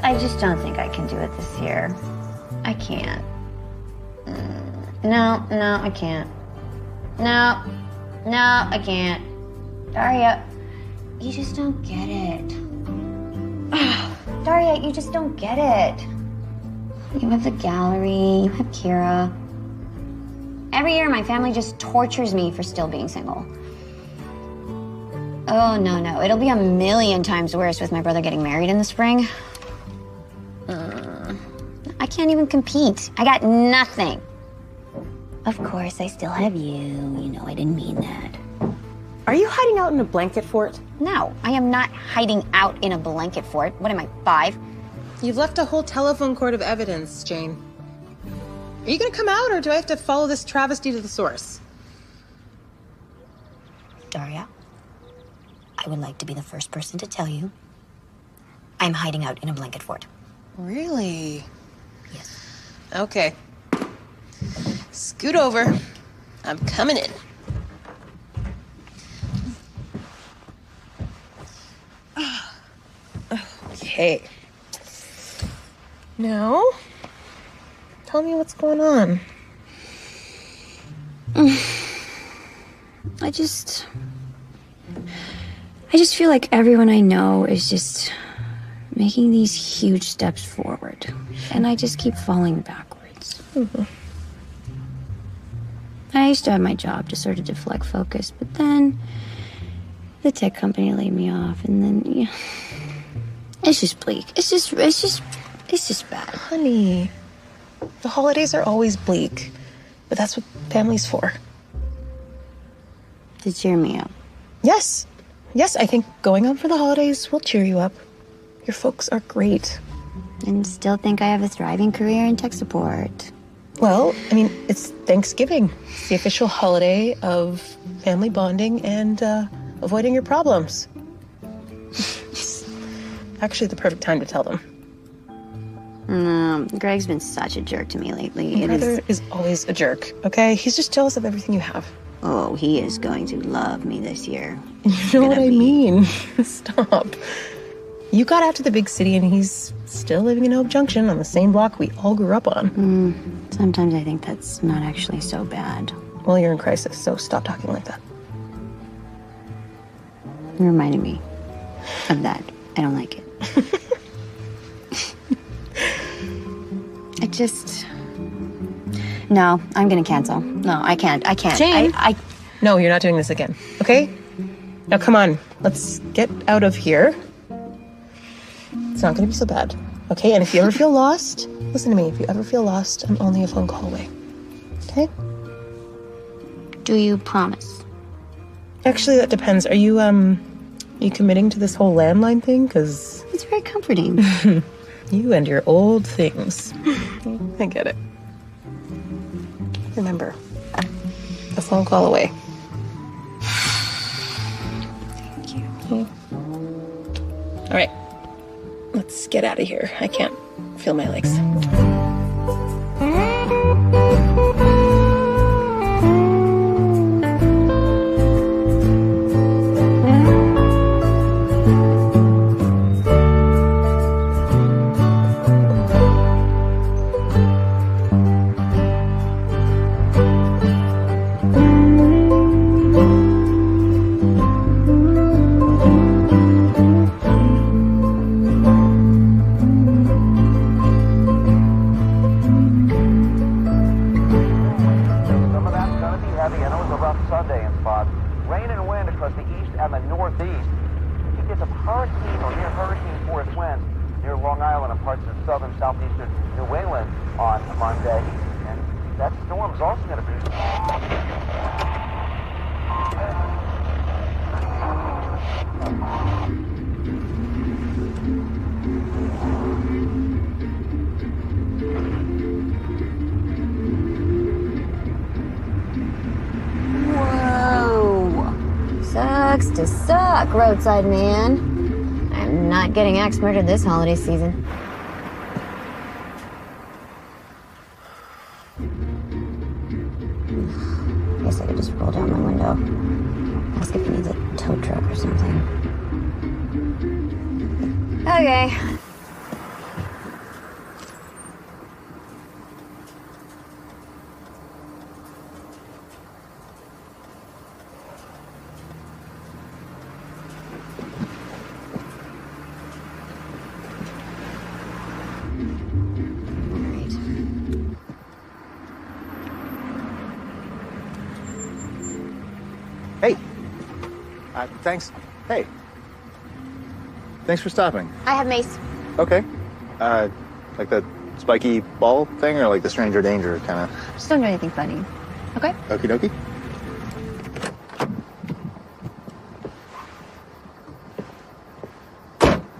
I just don't think I can do it this year. I can't. No, I can't. No, I can't. Daria, you just don't get it. Daria, you just don't get it. You have the gallery, you have Kira. Every year my family just tortures me for still being single. Oh, no. It'll be 1,000,000 times worse with my brother getting married in the spring. I can't even compete. I got nothing. Of course, I still have you. You know, I didn't mean that. Are you hiding out in a blanket fort? No, I am not hiding out in a blanket fort. What am I, 5? You've left a whole telephone cord of evidence, Jane. Are you gonna come out, or do I have to follow this travesty to the source? Daria, I would like to be the first person to tell you I'm hiding out in a blanket fort. Really? Yes. Okay. Scoot over. I'm coming in. Okay. Now, tell me what's going on. I just feel like everyone I know is just making these huge steps forward, and I just keep falling backwards. Mm-hmm. I used to have my job to sort of deflect focus, but then the tech company laid me off, and then it's just bleak. It's just bad. Honey, the holidays are always bleak, but that's what family's for. To cheer me up. Yes, I think going out for the holidays will cheer you up. Your folks are great. And still think I have a thriving career in tech support. Well, I mean, it's Thanksgiving. It's the official holiday of family bonding and avoiding your problems. It's actually the perfect time to tell them. No, Greg's been such a jerk to me lately. Your brother is always a jerk, okay? He's just jealous of everything you have. Oh, he is going to love me this year. You know what I mean? Stop. You got out to the big city and he's still living in Hope Junction on the same block we all grew up on. Sometimes I think that's not actually so bad. Well, you're in crisis, so stop talking like that. You're reminding me of that. I don't like it. No, I'm gonna cancel. No, I can't. Jane! No, you're not doing this again, okay? Now come on, let's get out of here. It's not gonna be so bad, okay? And if you ever feel lost, listen to me. If you ever feel lost, I'm only a phone call away, okay? Do you promise? Actually, that depends. Are you committing to this whole landline thing? Because it's very comforting. You and your old things. I get it. Remember, a phone call away. Thank you. Okay. All right, let's get out of here. I can't feel my legs. sucks to suck, roadside man. I'm not getting axe murdered this holiday season. Guess I could just roll down my window. Ask if he needs a tow truck or something. Okay. Hey. Thanks. Hey. Thanks for stopping. I have mace. Okay. Like the spiky ball thing or like the stranger danger kind of? Just don't do anything funny. Okay? Okie dokie.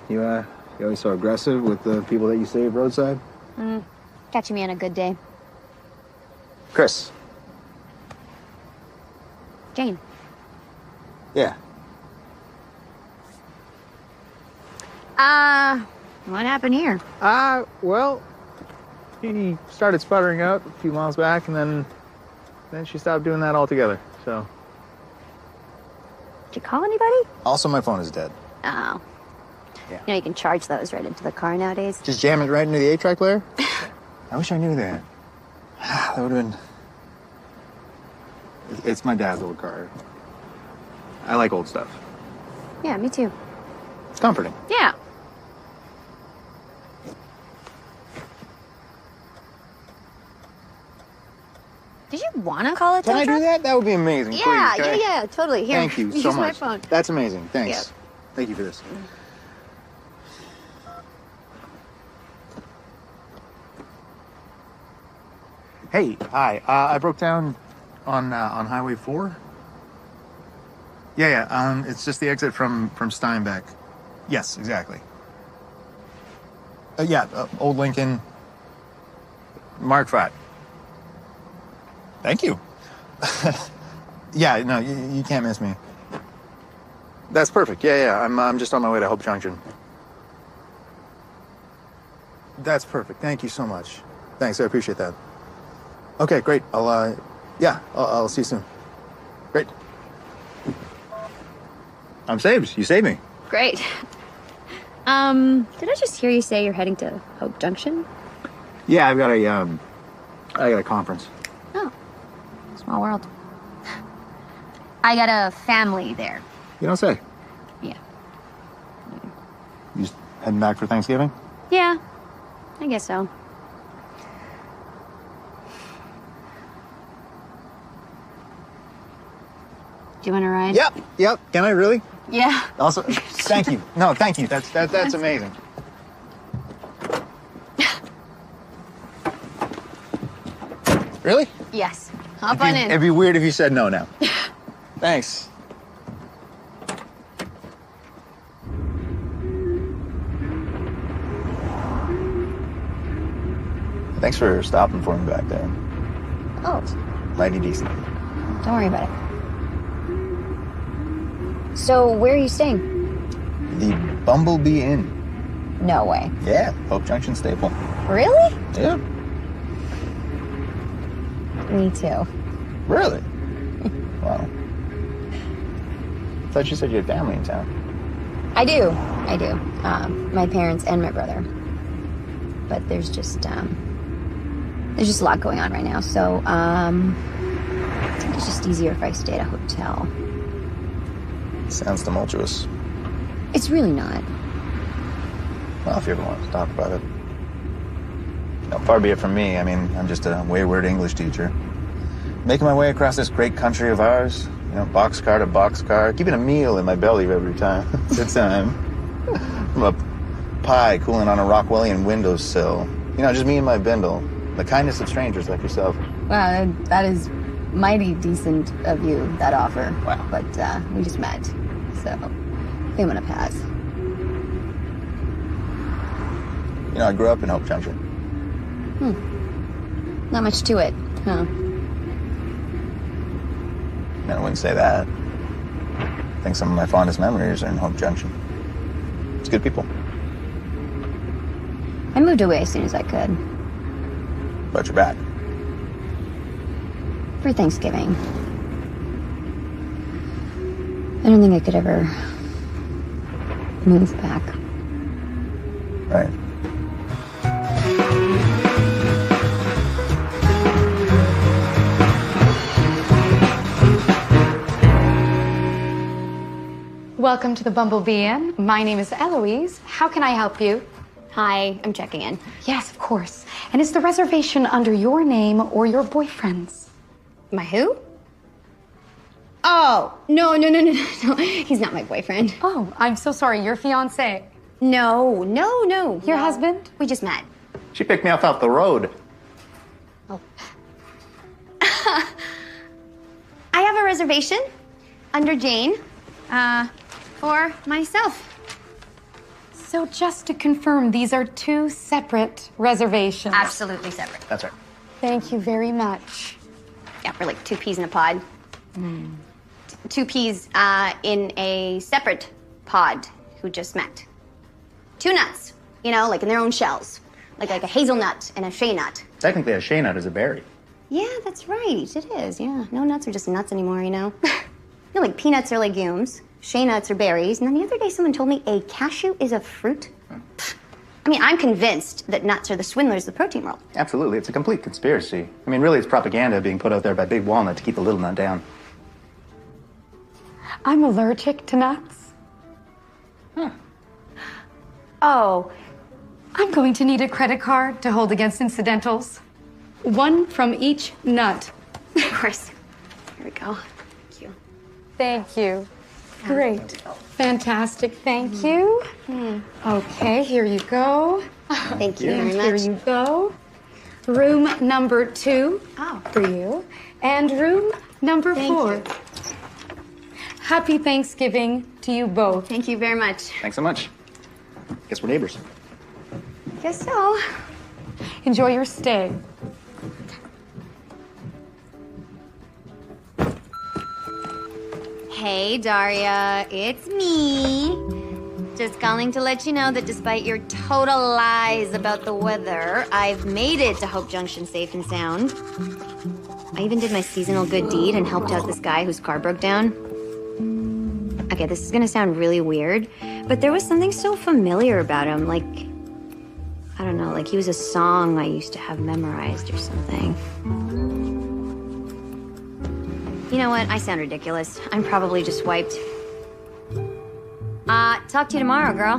You always so aggressive with the people that you save roadside? Catching me on a good day. Chris. Jane. Yeah. What happened here? Well, he started sputtering out a few miles back, and then she stopped doing that altogether, so. Did you call anybody? Also, my phone is dead. Oh. Yeah. You know, you can charge those right into the car nowadays. Just jam it right into the 8-track player? I wish I knew that. That would have been... It's my dad's old car. I like old stuff. Yeah, me too. It's comforting. Yeah. Did you want to call it? Can I do that? That would be amazing. Yeah, Please. yeah, totally. Here, Thank you so use much. my phone. That's amazing. Thanks. Yeah. Thank you for this. Hey, hi. I broke down on Highway 4. Yeah. It's just the exit from Steinbeck. Yes, exactly. Old Lincoln. Mark 5. Thank you. Yeah, no, you can't miss me. That's perfect. Yeah. I'm just on my way to Hope Junction. That's perfect. Thank you so much. Thanks, I appreciate that. Okay, great. I'll see you soon. Great. I'm saved. You saved me. Great. Did I just hear you say you're heading to Hope Junction? Yeah, I got a conference. Oh, small world. I got a family there. You don't say. Yeah. You just heading back for Thanksgiving? Yeah, I guess so. Do you want to ride? Yep. Can I really? Yeah. Also, thank you. No, thank you. That's amazing. Really? Yes. Hop on in. It'd be weird if you said no now. Thanks. Thanks for stopping for me back there. Oh, Mighty decent. don't worry about it. So, where are you staying? The Bumblebee Inn. No way. Yeah, Hope Junction staple. Really? Yeah. Me too. Really? Wow. I thought you said you had family in town. I do. My parents and my brother. But there's just a lot going on right now, so I think it's just easier if I stay at a hotel. Sounds tumultuous. It's really not. Well, if you ever want to talk about it. No, far be it from me. I mean, I'm just a wayward English teacher. Making my way across this great country of ours. You know, boxcar to boxcar. Keeping a meal in my belly every time. Good time. From a pie cooling on a Rockwellian windowsill. You know, just me and my bindle. The kindness of strangers like yourself. Wow, that is mighty decent of you, that offer. Wow. But we just met, so I think I'm gonna pass. You know, I grew up in Hope Junction. Not much to it, huh? I wouldn't say that. I think some of my fondest memories are in Hope Junction. It's good people. I moved away as soon as I could. But you're back. For Thanksgiving. I don't think I could ever move back. Right. Welcome to the Bumblebee Inn. My name is Eloise. How can I help you? Hi, I'm checking in. Yes, of course. And is the reservation under your name or your boyfriend's? My who? Oh, no. He's not my boyfriend. Oh, I'm so sorry. Your fiancé. No. Your husband? We just met. She picked me up off the road. Oh. I have a reservation under Jane, for myself. So just to confirm, these are two separate reservations. Absolutely separate. That's right. Thank you very much. Yeah, we're like two peas in a pod. Two peas in a separate pod who just met. Two nuts, like in their own shells. Like a hazelnut and a shea nut. Technically, a shea nut is a berry. Yeah, that's right. It is, yeah. No nuts are just nuts anymore, like peanuts are legumes, shea nuts are berries, and then the other day someone told me a cashew is a fruit. I mean, I'm convinced that nuts are the swindlers of the protein world. Absolutely. It's a complete conspiracy. I mean, really, it's propaganda being put out there by Big Walnut to keep the little nut down. I'm allergic to nuts. Oh, I'm going to need a credit card to hold against incidentals. One from each nut. Of course. Here we go. Thank you. Thank you. Great. Fantastic. Thank you. Okay, here you go. Thank you very Here much. you go. Room number 2 Oh. for you. And room number Thank 4. you. Happy Thanksgiving to you both. Thank you very much. Thanks so much. Guess we're neighbors. Guess so. Enjoy your stay. Hey, Daria, it's me. Just calling to let you know that despite your total lies about the weather, I've made it to Hope Junction safe and sound. I even did my seasonal good deed and helped out this guy whose car broke down. Okay, this is gonna sound really weird, but there was something so familiar about him, like, I don't know, like he was a song I used to have memorized or something. You know what? I sound ridiculous. I'm probably just wiped. Talk to you tomorrow, girl.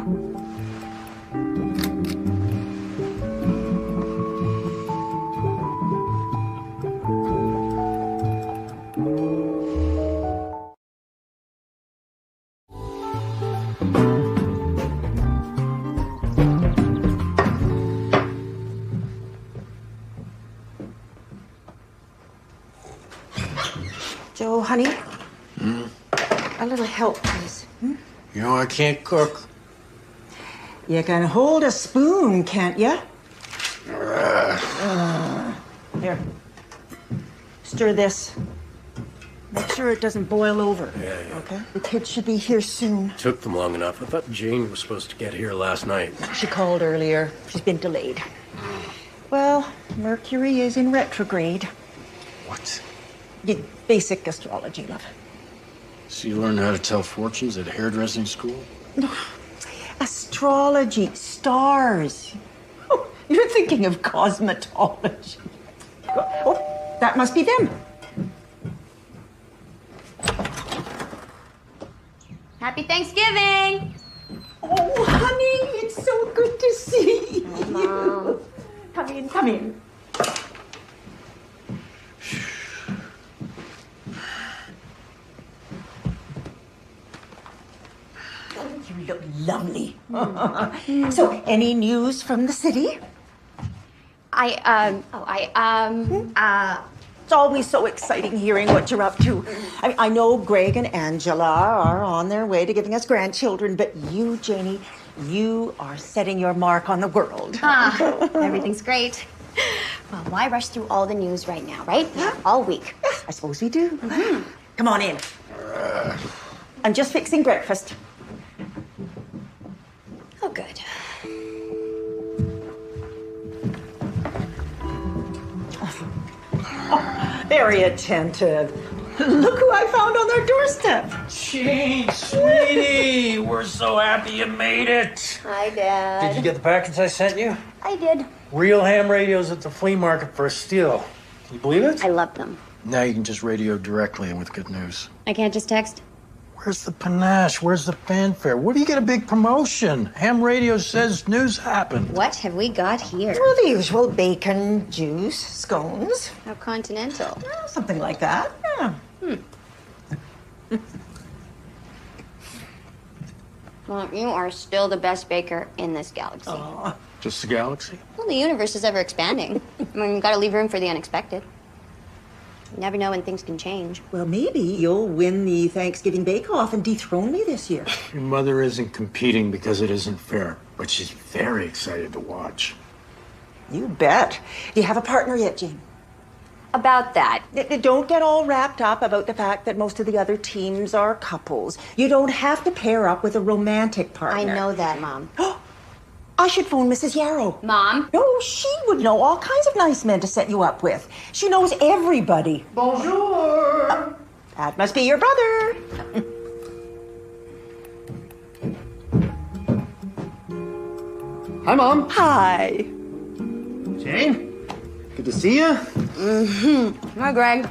Joe, honey, a little help, please. You know, I can't cook. You can hold a spoon, can't you? Here. Stir this. Make sure it doesn't boil over. Yeah. Okay? The kids should be here soon. Took them long enough. I thought Jane was supposed to get here last night. She called earlier. She's been delayed. Well, Mercury is in retrograde. What? Basic astrology, love. So you learned how to tell fortunes at hairdressing school? Astrology, stars. Oh, you're thinking of cosmetology. Oh, that must be them. Happy Thanksgiving! Oh, honey, it's so good to see you. Mom. Come in, come in. You look lovely. So, any news from the city? It's always so exciting hearing what you're up to. I know Greg and Angela are on their way to giving us grandchildren, but you, Janie, you are setting your mark on the world. Everything's great. Well, why rush through all the news right now, right? Yeah. All week. I suppose we do. Come on in. I'm just fixing breakfast. Oh, good. Very attentive. Look who I found on their doorstep. Jane, sweetie, we're so happy you made it. Hi, Dad. Did you get the package I sent you? I did. Real ham radios at the flea market for a steal. Can you believe it? I love them. Now you can just radio directly and with good news. I can't just text? Where's the panache? Where's the fanfare? Where do you get a big promotion? Ham radio says news happened. What have we got here? Well, the usual bacon, juice, scones. How continental. Something like that. Yeah. Well, you are still the best baker in this galaxy. Just the galaxy? Well, the universe is ever expanding. I mean, you gotta leave room for the unexpected. You never know when things can change. Well, maybe you'll win the Thanksgiving Bake-Off and dethrone me this year. Your mother isn't competing because it isn't fair, but she's very excited to watch. You bet. Do you have a partner yet, Jane? About that. Don't get all wrapped up about the fact that most of the other teams are couples. You don't have to pair up with a romantic partner. I know that, Mom. I should phone Mrs. Yarrow. Mom? No, she would know all kinds of nice men to set you up with. She knows everybody. Bonjour! That must be your brother. Hi, Mom. Hi. Jane, good to see you. Hi, Greg.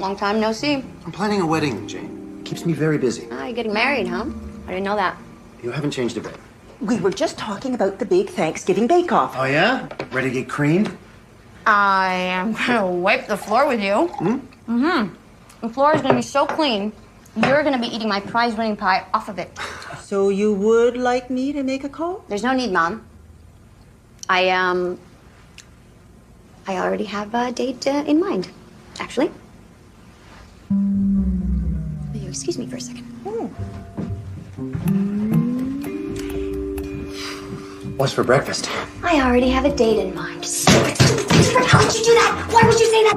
Long time no see. I'm planning a wedding, Jane. Keeps me very busy. Ah, you're getting married, huh? I didn't know that. You haven't changed a bit. We were just talking about the big Thanksgiving bake-off. Oh, yeah? Ready to get creamed? I am gonna wipe the floor with you. The floor is gonna be so clean, you're gonna be eating my prize-winning pie off of it. So you would like me to make a call? There's no need, Mom. I already have a date in mind, actually. Will you excuse me for a second? What's for breakfast? I already have a date in mind. Stupid, stupid, stupid. How could you do that? Why would you say that?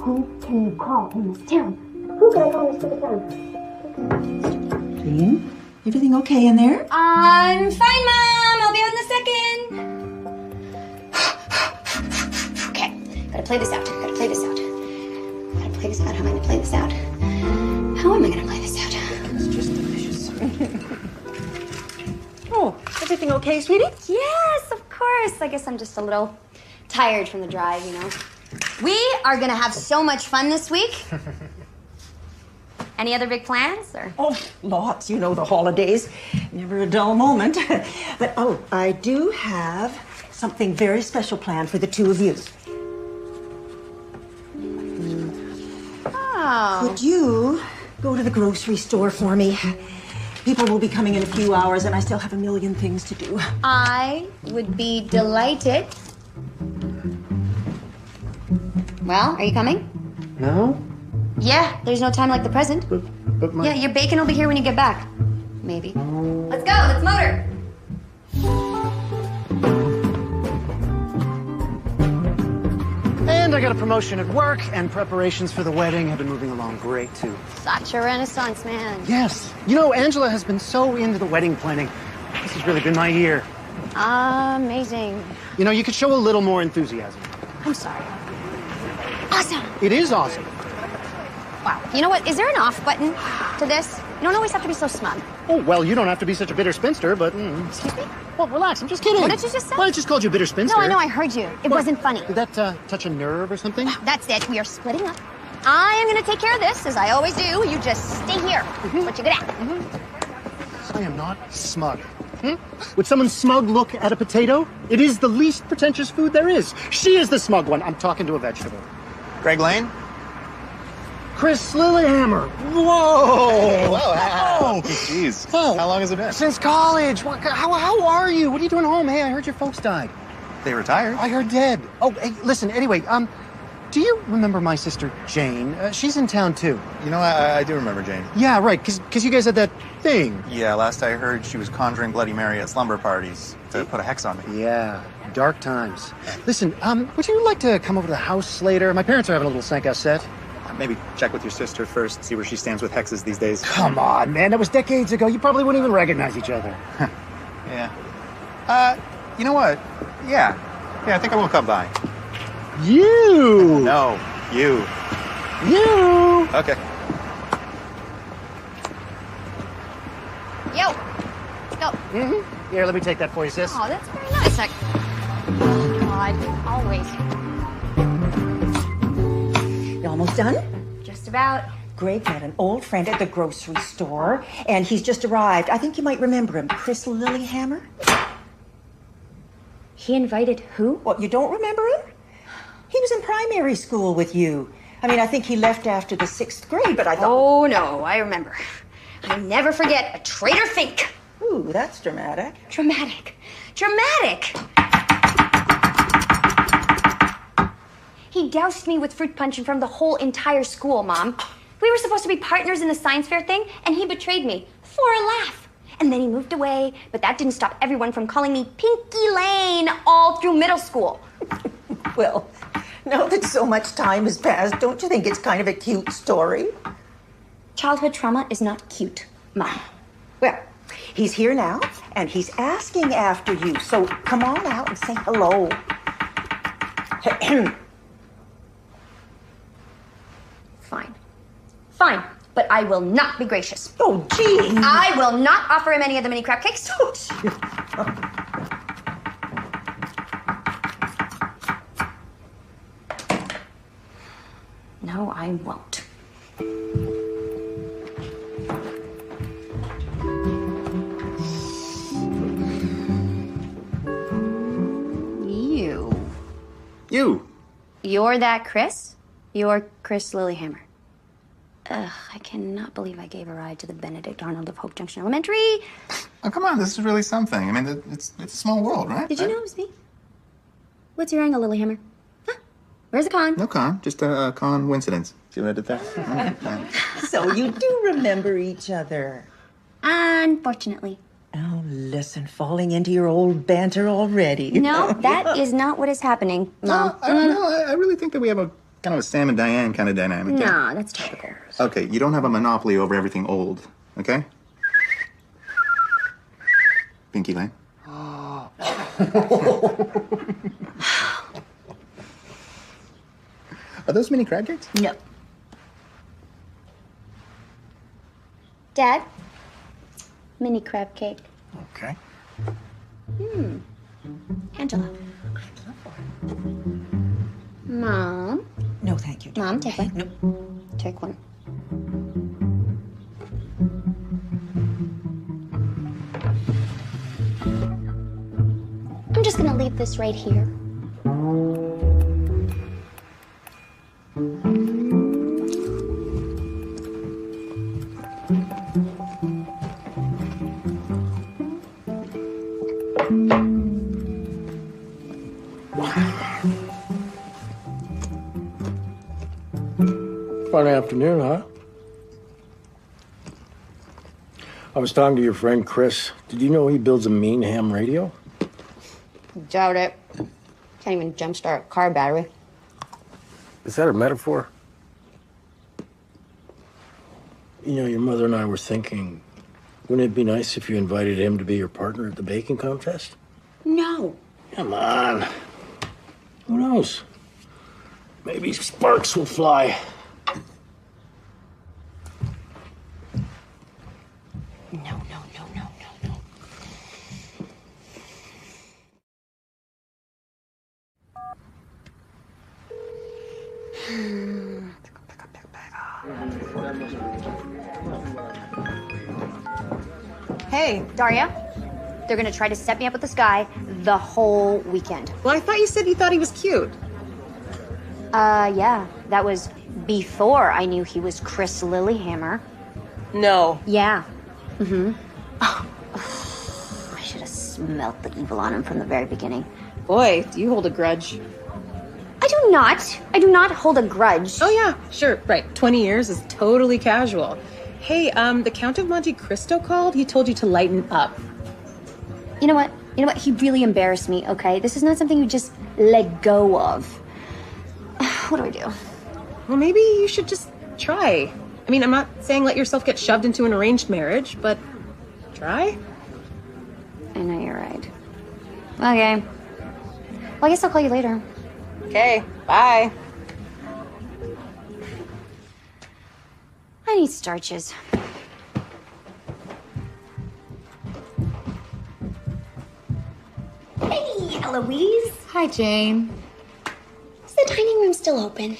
Who can you call in this town? Who can I call in this stupid town? Jane, everything okay in there? I'm fine, Mom. I'll be out in a second. Okay, gotta play this out. How am I gonna play this out? How am I gonna play this out? It's just delicious. Oh, everything okay, sweetie? Yes, of course. I guess I'm just a little tired from the drive, you know. We are gonna have so much fun this week. Any other big plans, or? Oh, lots. You know the holidays. Never a dull moment. But, I do have something very special planned for the two of you. Oh. Could you go to the grocery store for me? People will be coming in a few hours, and I still have a million things to do. I would be delighted. Well, are you coming? No? Yeah, there's no time like the present. But my... Yeah, your bacon will be here when you get back. Maybe. Let's go, let's motor. And I got a promotion at work, and preparations for the wedding have been moving along great, too. Such a renaissance man. Yes. You know, Angela has been so into the wedding planning. This has really been my year. Amazing. You know, you could show a little more enthusiasm. I'm sorry. Awesome. It is awesome. Wow. You know what? Is there an off button to this? You don't always have to be so smug. Oh, well, you don't have to be such a bitter spinster, but... Excuse me? Well, relax, I'm just kidding. What did you just say? Well, I just called you a bitter spinster. No, I know, I heard you. It wasn't funny. Did that touch a nerve or something? That's it. We are splitting up. I am going to take care of this, as I always do. You just stay here. What you good at? I am not smug. Would someone smug look at a potato? It is the least pretentious food there is. She is the smug one. I'm talking to a vegetable. Greg Lane? Chris Lillehammer. Whoa! Whoa! Jeez. Oh. How long has it been? Since college. How are you? What are you doing home? Hey, I heard your folks died. They retired. I heard dead. Oh, hey, listen, anyway, do you remember my sister, Jane? She's in town, too. You know, I do remember Jane. Yeah, right, because you guys had that thing. Yeah, last I heard, she was conjuring Bloody Mary at slumber parties to put a hex on me. Yeah, dark times. Listen, would you like to come over to the house later? My parents are having a little Sanka set. maybe check with your sister first, see where she stands with hexes these days. Come on, man. That was decades ago. You probably wouldn't even recognize each other. Yeah. You know what? Yeah. Yeah, I think I will come by. You! No, you. You! Okay. Yo. Go. Mm-hmm. Here, let me take that for you, sis. Oh, that's very nice. Oh, God. Always. You almost done? Just about. Greg met an old friend at the grocery store, and he's just arrived. I think you might remember him, Chris Lilyhammer. He invited who? What, you don't remember him? He was in primary school with you. I mean, I think he left after the 6th grade, but I thought... Oh, no, I remember. I never forget a traitor Fink. Ooh, that's dramatic. Dramatic. Dramatic! He doused me with fruit punch in front of the whole entire school, Mom. We were supposed to be partners in the science fair thing, and he betrayed me for a laugh. And then he moved away, but that didn't stop everyone from calling me Pinky Lane all through middle school. Well, now that so much time has passed, don't you think it's kind of a cute story? Childhood trauma is not cute, Mom. Well, he's here now, and he's asking after you. So come on out and say hello. Fine. Fine, but I will not be gracious. Oh, gee. I will not offer him any of the mini crab cakes. No, I won't. You. You're that Chris? You're Chris Lilyhammer. Ugh, I cannot believe I gave a ride to the Benedict Arnold of Hope Junction Elementary. Oh, come on, this is really something. I mean, it's a small world, right? Did you know it was me? What's your angle, Lilyhammer? Huh? Where's the con? No con, just a con coincidence. See what I did there? So you do remember each other. Unfortunately. Oh, listen, falling into your old banter already. No, that is not what is happening, Mom. I really think that we have a kind of a Sam and Diane kind of dynamic. Nah, that's typical. Okay, you don't have a monopoly over everything old, okay? Pinky Lane. Are those mini crab cakes? No. Dad, mini crab cake. Okay. Angela. Mom. No, thank you. Mom, take one. No. Take one. I'm just gonna leave this right here. Fun afternoon, huh? I was talking to your friend Chris. Did you know he builds a mean ham radio? Doubt it. Can't even jumpstart a car battery. Is that a metaphor? You know, your mother and I were thinking, wouldn't it be nice if you invited him to be your partner at the baking contest? No. Come on. Who knows? Maybe sparks will fly. No. Hey, Daria. They're gonna try to set me up with this guy the whole weekend. Well, I thought you said you thought he was cute. Yeah. That was before I knew he was Chris Lilyhammer. No. Yeah. Mm-hmm. Oh, I should have smelt the evil on him from the very beginning. Boy, do you hold a grudge. I do not. I do not hold a grudge. Oh, yeah, sure, right. 20 years is totally casual. Hey, the Count of Monte Cristo called. He told you to lighten up. You know what? He really embarrassed me, okay? This is not something you just let go of. What do I do? Well, maybe you should just try. I mean, I'm not saying let yourself get shoved into an arranged marriage, but try? I know you're right. Okay. Well, I guess I'll call you later. Okay, bye. I need starches. Hey, Eloise. Hi, Jane. Is the dining room still open?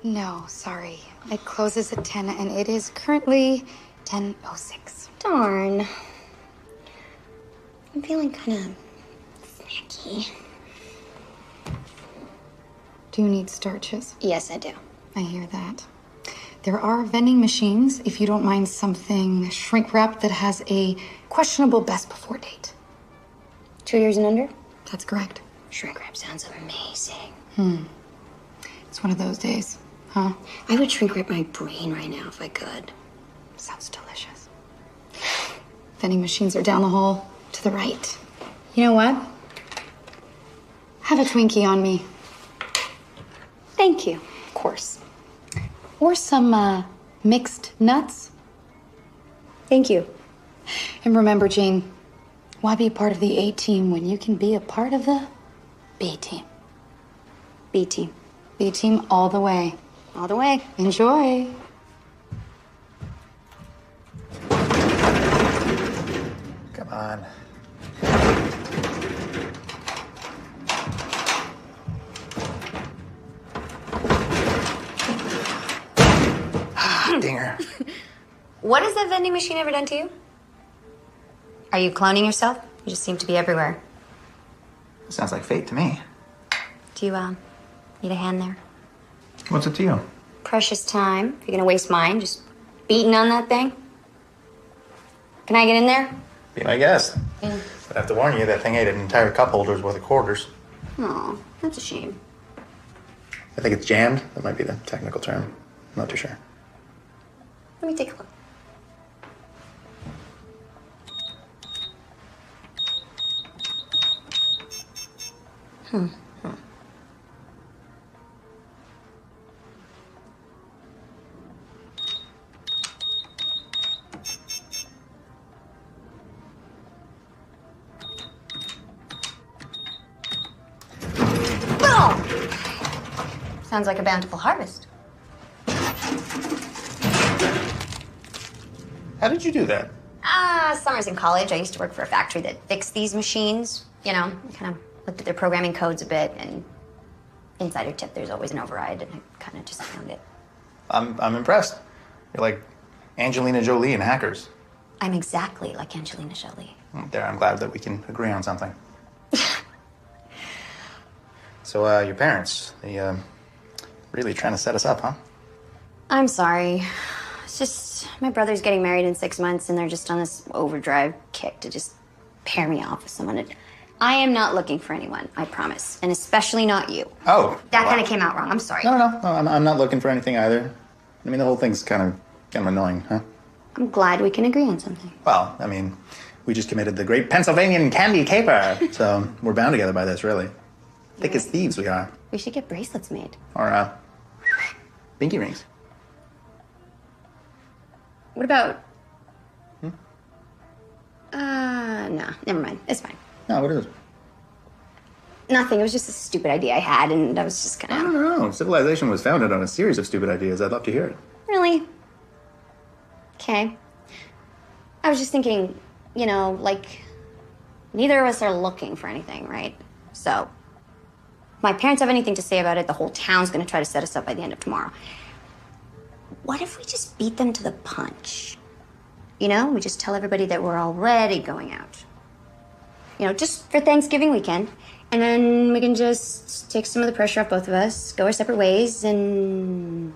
No, sorry. It closes at 10 and it is currently 10:06. Darn. I'm feeling kind of snacky. Do you need starches? Yes, I do. I hear that. There are vending machines, if you don't mind something shrink wrapped that has a questionable best before date. 2 years and under? That's correct. Shrink wrap sounds amazing. It's one of those days, huh? I would shrink wrap my brain right now if I could. Sounds delicious. Vending machines are down the hall to the right. You know what? Have a Twinkie on me. Thank you. Of course. Or some mixed nuts. Thank you. And remember, Jane, why be a part of the A team when you can be a part of the B team? B team. B team all the way. All the way. Enjoy. Come on. Dinger. What has that vending machine ever done to you? Are you cloning yourself? You just seem to be everywhere. Sounds like fate to me. Do you, need a hand there? What's it to you? Precious time. If you're gonna waste mine, just beating on that thing. Can I get in there? Be my guest. Yeah. But I have to warn you, that thing ate an entire cup holder's worth of quarters. Oh, that's a shame. I think it's jammed. That might be the technical term. I'm not too sure. Let me take a look. Boom! Sounds like a bountiful harvest. How did you do that? Summers in college, I used to work for a factory that fixed these machines. You know, I kind of looked at their programming codes a bit, and insider tip, there's always an override, and I kind of just found it. I'm impressed. You're like Angelina Jolie in Hackers. I'm exactly like Angelina Jolie. There, I'm glad that we can agree on something. So, your parents, they, really trying to set us up, huh? I'm sorry. It's just, my brother's getting married in 6 months, and they're just on this overdrive kick to just pair me off with someone. I am not looking for anyone, I promise. And especially not you. Oh. That wow. kind of came out wrong. I'm sorry. No, I'm not looking for anything either. I mean, the whole thing's kind of annoying, huh? I'm glad we can agree on something. Well, I mean, we just committed the great Pennsylvanian candy caper, so we're bound together by this, really. Thick as thieves we are. We should get bracelets made. Or, pinky rings. What about... no, never mind. It's fine. No, what is it? Nothing. It was just a stupid idea I had, and I was just I kind don't of... know. Civilization was founded on a series of stupid ideas. I'd love to hear it. Really? Okay. I was just thinking, you know, like, neither of us are looking for anything, right? So, if my parents have anything to say about it, the whole town's gonna try to set us up by the end of tomorrow. What if we just beat them to the punch? You know, we just tell everybody that we're already going out. You know, just for Thanksgiving weekend. And then we can just take some of the pressure off both of us, go our separate ways, and...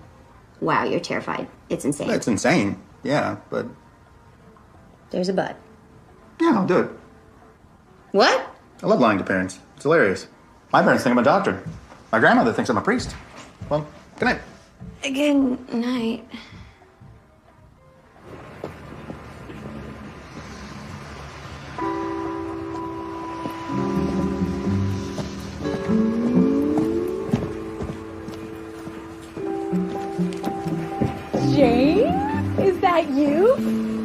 Wow, you're terrified. It's insane. It's insane. Yeah, but... There's a but. Yeah, I'll do it. What? I love lying to parents. It's hilarious. My parents think I'm a doctor. My grandmother thinks I'm a priest. Well, good night. Good night. that you?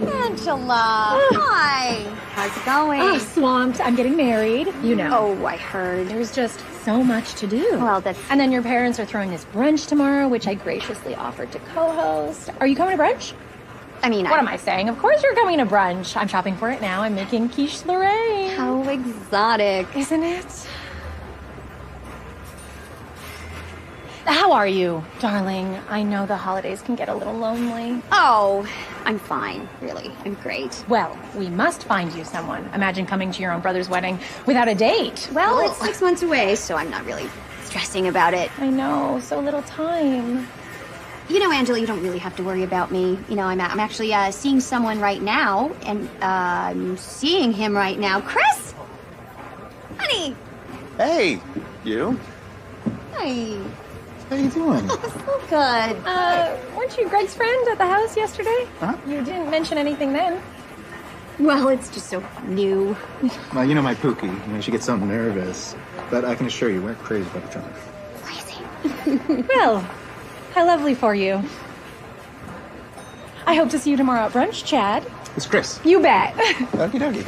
Angela, hi. How's it going? Oh, swamped. I'm getting married. You know. Oh, I heard. There's just so much to do. Well, that's... And then your parents are throwing this brunch tomorrow, which I graciously offered to co-host. Are you coming to brunch? I mean, what am I saying? Of course you're coming to brunch. I'm shopping for it now. I'm making quiche Lorraine. How exotic. Isn't it? How are you, darling? I know the holidays can get a little lonely. Oh, I'm fine, really. I'm great. Well, we must find you someone. Imagine coming to your own brother's wedding without a date. Well, it's 6 months away, so I'm not really stressing about it. I know, so little time. You know, Angela, you don't really have to worry about me. You know, I'm actually seeing someone right now, and I'm seeing him right now. Chris! Honey! Hey, you. Hi. How you doing? So good. Weren't you Greg's friend at the house yesterday? Huh? You didn't mention anything then. Well, it's just so new. Well, you know my Pookie. You know, she gets so nervous. But I can assure you, we're crazy about each other. Crazy. Well, how lovely for you. I hope to see you tomorrow at brunch, Chad. It's Chris. You bet. Okie dokie.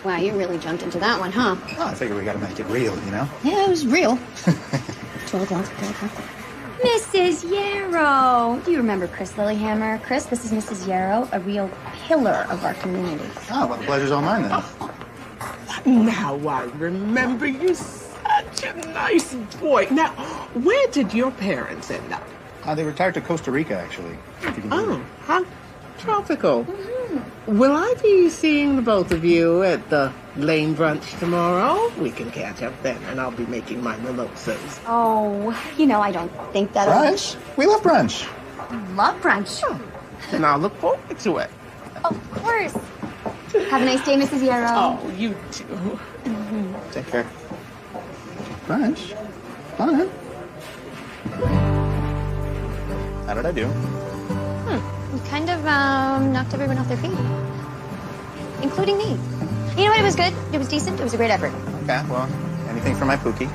Wow, you really jumped into that one, huh? Oh, I figure we gotta make it real, you know? Yeah, it was real. 12 o'clock. Mrs. Yarrow. Do you remember Chris Lilyhammer? Chris, this is Mrs. Yarrow, a real pillar of our community. Oh, well, the pleasure's all mine then. Now I remember you, such a nice boy. Now, where did your parents end up? They retired to Costa Rica, actually. If you can believe Oh, how tropical. Will I be seeing the both of you at the Lane brunch tomorrow? We can catch up then, and I'll be making my mimosas. Oh, you know, I don't think that... Brunch? We love brunch. Love brunch. And I'll look forward to it. Of course. Have a nice day, Mrs. Yarrow. Oh, you too. Take care. Brunch? Fun. How did I do? You kind of knocked everyone off their feet. Including me. You know what? It was good. It was decent. It was a great effort. Okay, well, anything for my Pookie.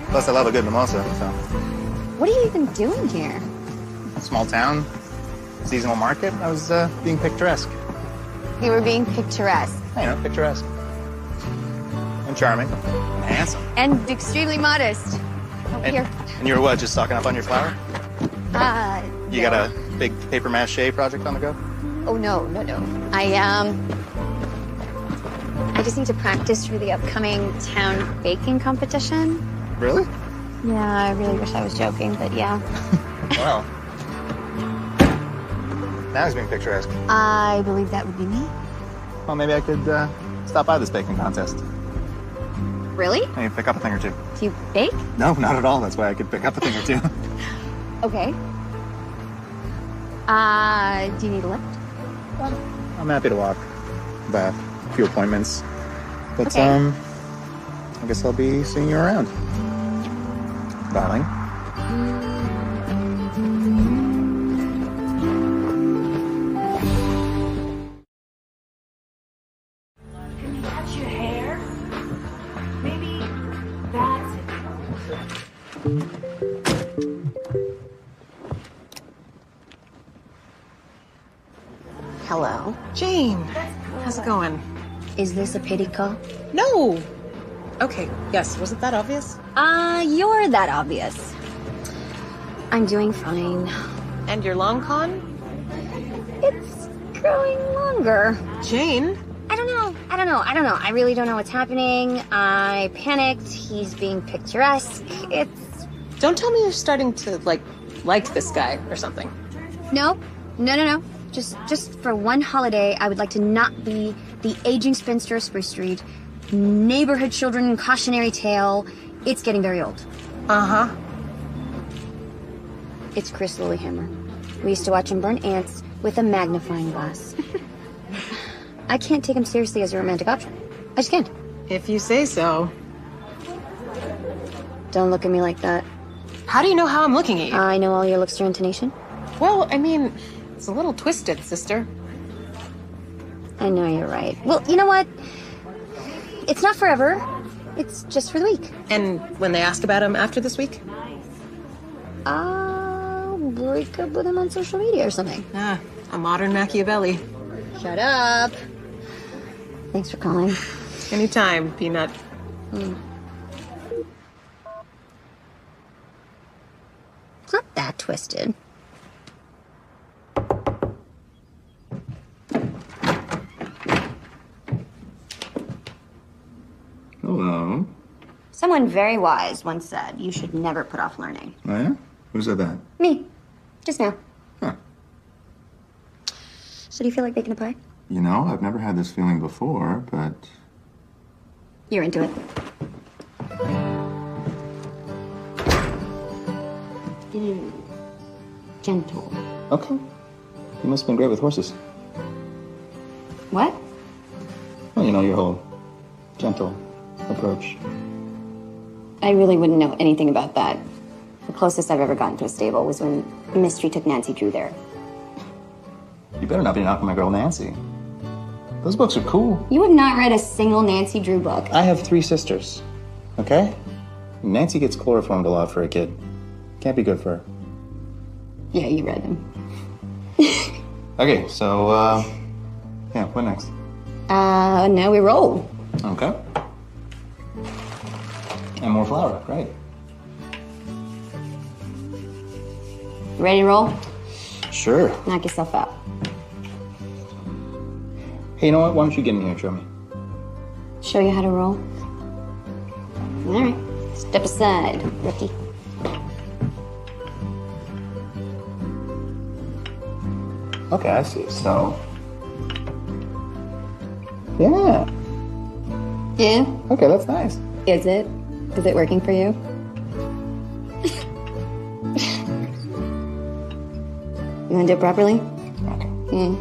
Plus, I love a good mimosa, so. What are you even doing here? Small town, seasonal market. I was being picturesque. You were being picturesque. You know, picturesque. And charming. And handsome. And extremely modest. Oh, here. And you were what, just stocking up on your flour? You no. got a big paper mache project on the go? Oh, no. I just need to practice for the upcoming town baking competition. Really? Yeah, I really wish I was joking, but yeah. Well. Now he's being picturesque. I believe that would be me. Well, maybe I could stop by this baking contest. Really? Maybe pick up a thing or two. Do you bake? No, not at all. That's why I could pick up a thing or two. Okay. Do you need a lift? I'm happy to walk. Bath. A few appointments. But, Okay. I guess I'll be seeing you around. Darling. Can you touch your hair? Maybe that's it. Hello. Jane, how's it going? Is this a pity call? No. Okay, yes, wasn't that obvious? You're that obvious. I'm doing fine. And your long con? It's growing longer. Jane? I don't know. I really don't know what's happening. I panicked. He's being picturesque. It's... Don't tell me you're starting to, like this guy or something. No. Just for one holiday, I would like to not be the aging spinster of Spruce Street, neighborhood children cautionary tale. It's getting very old. Uh-huh. It's Chris Lilyhammer. We used to watch him burn ants with a magnifying glass. I can't take him seriously as a romantic option. I just can't. If you say so. Don't look at me like that. How do you know how I'm looking at you? I know all your looks through intonation. Well, I mean, it's a little twisted, sister. I know you're right. Well, you know what? It's not forever. It's just for the week. And when they ask about him after this week? I'll break up with him on social media or something. Ah, A modern Machiavelli. Shut up. Thanks for calling. Anytime, Peanut. It's not that twisted. Hello. Someone very wise once said you should never put off learning. Oh, yeah? Who said that? Me. Just now. Huh. So do you feel like making a pie? You know, I've never had this feeling before, but... You're into it. Gentle. Okay. You must have been great with horses. What? Well, you know, your whole gentle approach. I really wouldn't know anything about that. The closest I've ever gotten to a stable was when Mystery took Nancy Drew there. You better not be knocking my girl Nancy. Those books are cool. You have not read a single Nancy Drew book. I have 3 sisters, okay? Nancy gets chloroformed a lot for a kid. Can't be good for her. Yeah, you read them. Okay, so, yeah, what next? Now we roll. Okay. And more flour, right? Ready to roll? Sure. Knock yourself out. Hey, you know what? Why don't you get in here and show me? Show you how to roll? All right. Step aside, rookie. Okay, I see. So... Yeah. Yeah? Okay, that's nice. Is it? Is it working for you? You want to do it properly? Okay.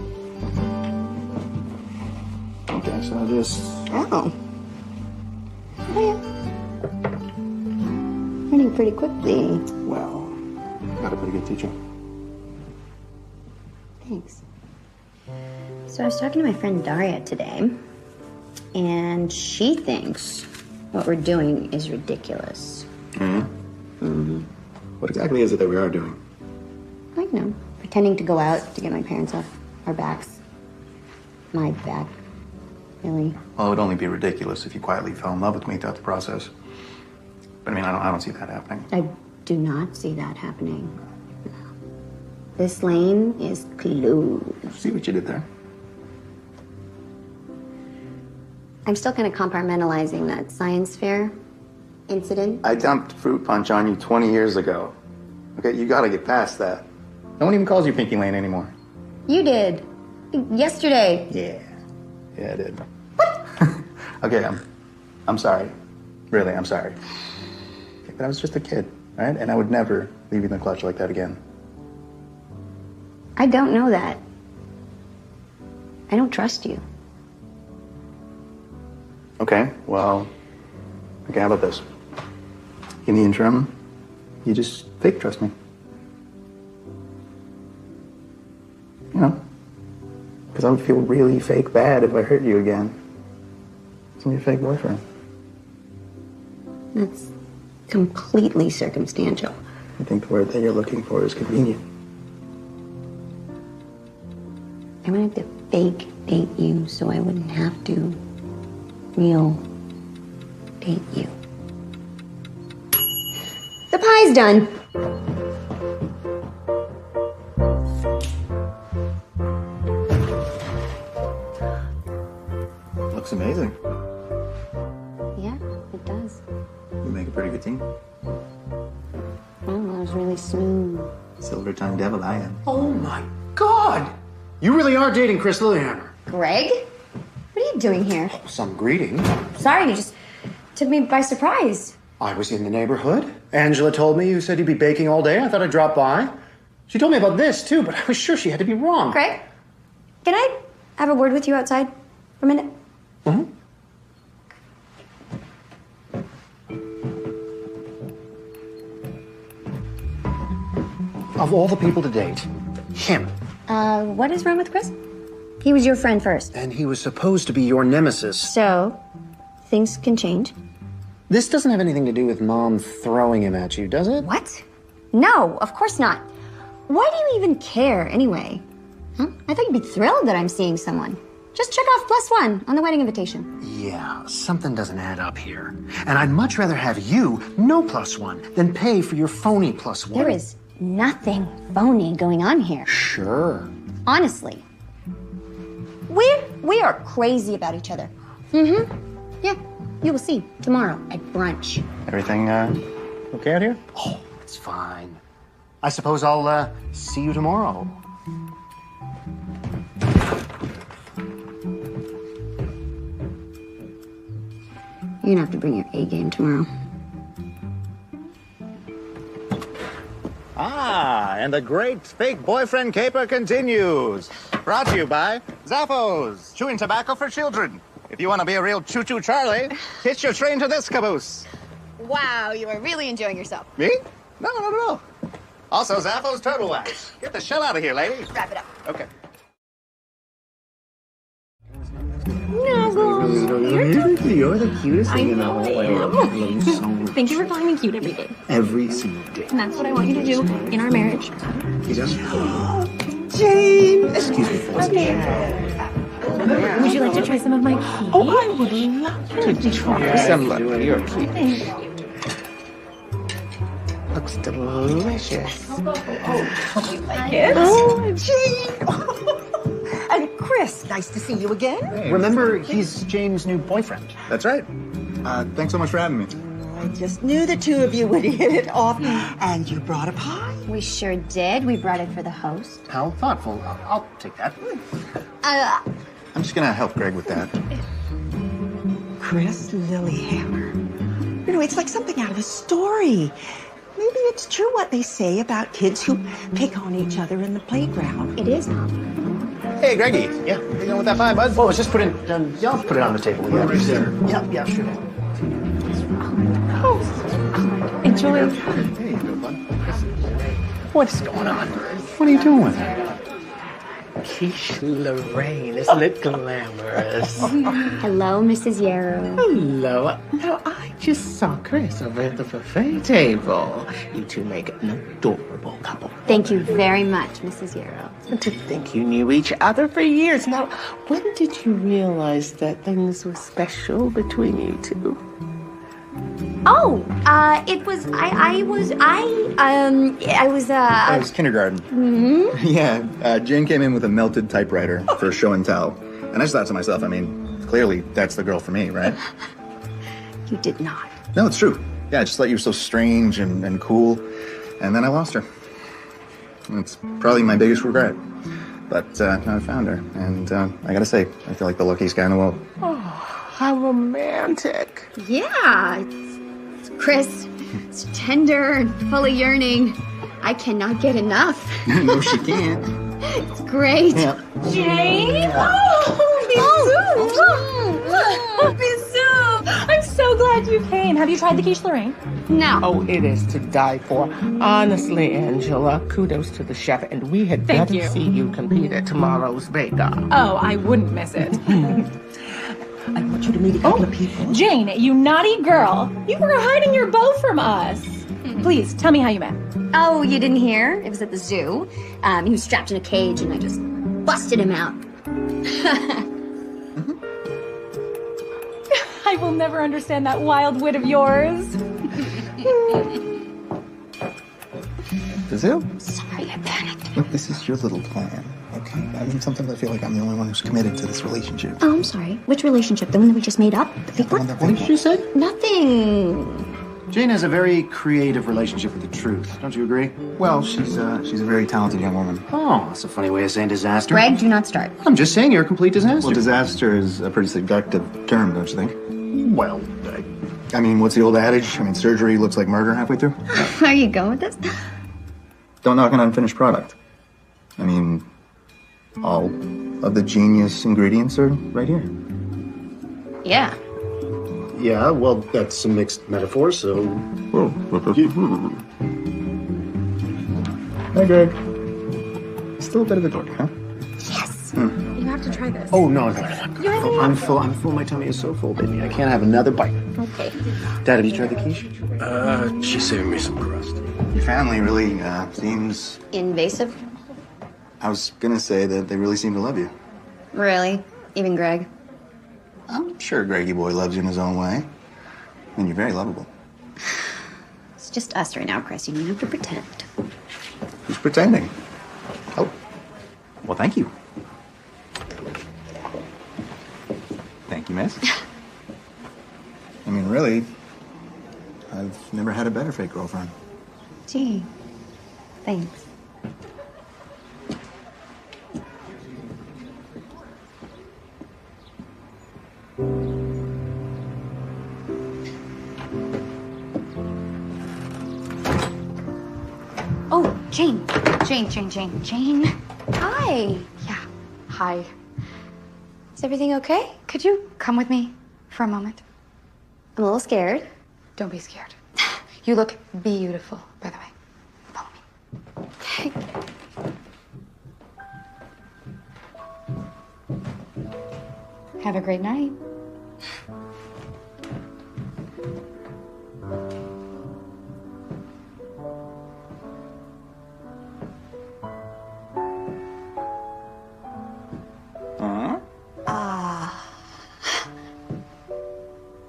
Okay, so I just... Oh. Oh, yeah. Learning pretty quickly. Well, got a pretty good teacher. Thanks. So I was talking to my friend Daria today, and she thinks what we're doing is ridiculous. What exactly is it that we are doing? I know. Pretending to go out to get my parents off our backs. My back, really. Well, it would only be ridiculous if you quietly fell in love with me throughout the process. But I mean, I don't see that happening. I do not see that happening. No. This lane is closed. See what you did there? I'm still kind of compartmentalizing that science fair incident. I dumped fruit punch on you 20 years ago. Okay, you gotta get past that. No one even calls you Pinky Lane anymore. You did. Yesterday. Yeah, I did. What? Okay, I'm sorry. Really, I'm sorry. But I was just a kid, right? And I would never leave you in the clutch like that again. I don't know that. I don't trust you. Okay, well, okay, how about this? In the interim, you just fake trust me. You know, because I would feel really fake bad if I hurt you again. I'm your fake boyfriend. That's completely circumstantial. I think the word that you're looking for is convenient. I wanted to fake date you so I wouldn't have to real date you. The pie's done. Looks amazing. Yeah, it does. You make a pretty good team. Oh, that was really smooth. Silver-tongued devil I am. Oh my God! You really are dating Chris Lillehammer. Greg? What are you doing here? Some greeting. Sorry, you just took me by surprise. I was in the neighborhood. Angela told me you said you'd be baking all day. I thought I'd drop by. She told me about this, too, but I was sure she had to be wrong. Greg, can I have a word with you outside for a minute? Mm-hmm. Of all the people to date, him. What is wrong with Chris? He was your friend first. And he was supposed to be your nemesis. So, things can change. This doesn't have anything to do with Mom throwing him at you, does it? What? No, of course not. Why do you even care, anyway? Huh? I thought you'd be thrilled that I'm seeing someone. Just check off +1 on the wedding invitation. Yeah, something doesn't add up here. And I'd much rather have you, no +1, than pay for your phony +1. There is nothing phony going on here. Sure. Honestly. We are crazy about each other. Yeah, you will see tomorrow at brunch. Everything okay out here? Oh, it's fine. I suppose I'll see you tomorrow. You're gonna have to bring your A game tomorrow. Ah, and the great fake boyfriend caper continues. Brought to you by Zappos, chewing tobacco for children. If you want to be a real choo-choo Charlie, hitch your train to this caboose. Wow, you are really enjoying yourself. Me? No, not at all. Also, Zappos Turtle Wax. Get the shell out of here, lady. Wrap it up. Okay. You're the cutest thing in the whole world. Thank you for calling me cute every day. Every single day. And that's what I want you to do in our marriage. You just... Jane! Excuse me for a second. Would you like to try some of my tea? Oh, I would love to try some of your tea. Thank you. Looks delicious. Like it? Oh, Jane! And Chris, nice to see you again. Hey, Remember, he's Jane's new boyfriend. That's right. Thanks so much for having me. I just knew the two of you would hit it off. And you brought a pie. We sure did. We brought it for the host. How thoughtful. I'll take that. I'm just gonna help Greg with that. Chris Lilyhammer. You know, it's like something out of a story. Maybe it's true what they say about kids who pick on each other in the playground. It is, Mom. Hey, Greggy. Yeah, what are you doing with that pie, bud? Oh, it's just put in... y'all put it on the table. Yeah, right there. Yeah, sure. Enjoy. Hey, you doing, bud? What's going on? What are you doing with her? Quiche Lorraine, isn't it glamorous? Hello, Mrs. Yarrow. Hello. Now, I just saw Chris over at the buffet table. You two make an adorable couple. Thank you very much, Mrs. Yarrow. And to think you knew each other for years. Now, when did you realize that things were special between you two? Oh, it was, I was It was kindergarten. Mm-hmm. Yeah, Jane came in with a melted typewriter for show and tell. And I just thought to myself, I mean, clearly that's the girl for me, right? You did not. No, it's true. Yeah, I just thought you were so strange and cool. And then I lost her. And it's probably my biggest regret. But now I found her. And I gotta say, I feel like the luckiest guy in the world. Oh, how romantic. Yeah, it's Chris. It's tender and full of yearning. I cannot get enough. No, she can't. It's great. Yeah. Jane? Oh, Bisou! I'm so glad you came. Have you tried the quiche Lorraine? No. Oh, it is to die for. Honestly, Angela, kudos to the chef, and we had Thank better you. see you compete at tomorrow's bake-off. Oh, I wouldn't miss it. I want you to meet a couple of people. Jane, you naughty girl. You were hiding your bow from us. Please, tell me how you met. Oh, you didn't hear? It was at the zoo. He was strapped in a cage and I just busted him out. I will never understand that wild wit of yours. Bisou? Sorry, I panicked. Look, this is your little plan, okay? I mean, sometimes I feel like I'm the only one who's committed to this relationship. Oh, I'm sorry. Which relationship? The one that we just made up? The fake one? What did you say? Nothing. Jane has a very creative relationship with the truth. Don't you agree? Well, she's a very talented young woman. Oh, that's a funny way of saying disaster. Greg, do not start. I'm just saying you're a complete disaster. Well, disaster is a pretty seductive term, don't you think? Well, I mean, what's the old adage? I mean, surgery looks like murder halfway through. Are you going with this? Don't knock an unfinished product. I mean, all of the genius ingredients are right here. Yeah. yeah, well, that's a mixed metaphor, so... Hi, Greg. Still a bit of a dork, huh? Yes. You have to try this. Oh, no. I'm full. My tummy is so full, baby. I can't have another bite. Okay. Dad, have you tried the quiche? She's saving me some crust. Your family really seems... Invasive? I was gonna say that they really seem to love you. Really? Even Greg? I'm sure Greggy boy loves you in his own way. And you're very lovable. It's just us right now, Chris. You don't have to pretend. Who's pretending? Oh. Well, thank you. Thank you, miss. I mean, really, I've never had a better fake girlfriend. Gee, thanks. Oh, Jane. Jane. Hi. Yeah. Hi. Is everything okay? Could you come with me for a moment? I'm a little scared. Don't be scared. You look beautiful, by the way. Follow me. Okay. Have a great night.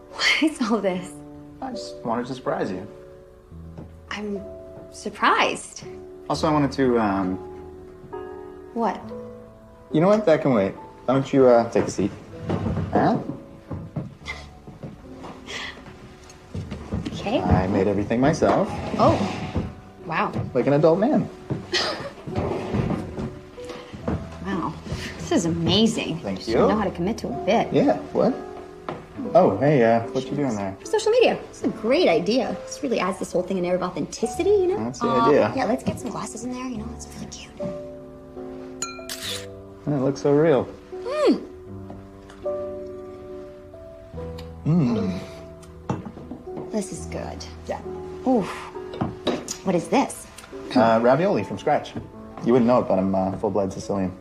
What is all this? I just wanted to surprise you. I'm surprised. Also, I wanted to, What? You know what? That can wait. Why don't you, take a seat? Huh? Okay. I made everything myself, Oh. Wow. like an adult man. Wow. This is amazing. Thank Just you. don't know how to commit to a bit. Yeah, what? Oh, hey, what you doing there? For social media. It's a great idea. This really adds this whole thing an air of authenticity, you know? That's the idea. Yeah, let's get some glasses in there, you know? It's really cute. It looks so real. This is good. Yeah. Oof. What is this? Ravioli from scratch. You wouldn't know it, but I'm full-blood Sicilian.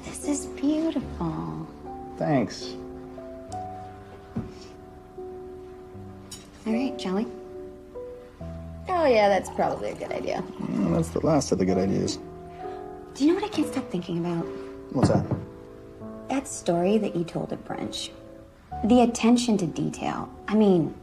This is beautiful. Thanks. All right, shall we? Oh, yeah, that's probably a good idea. That's the last of the good ideas. Do you know what I can't stop thinking about? What's that? That story that you told at brunch. The attention to detail. I mean,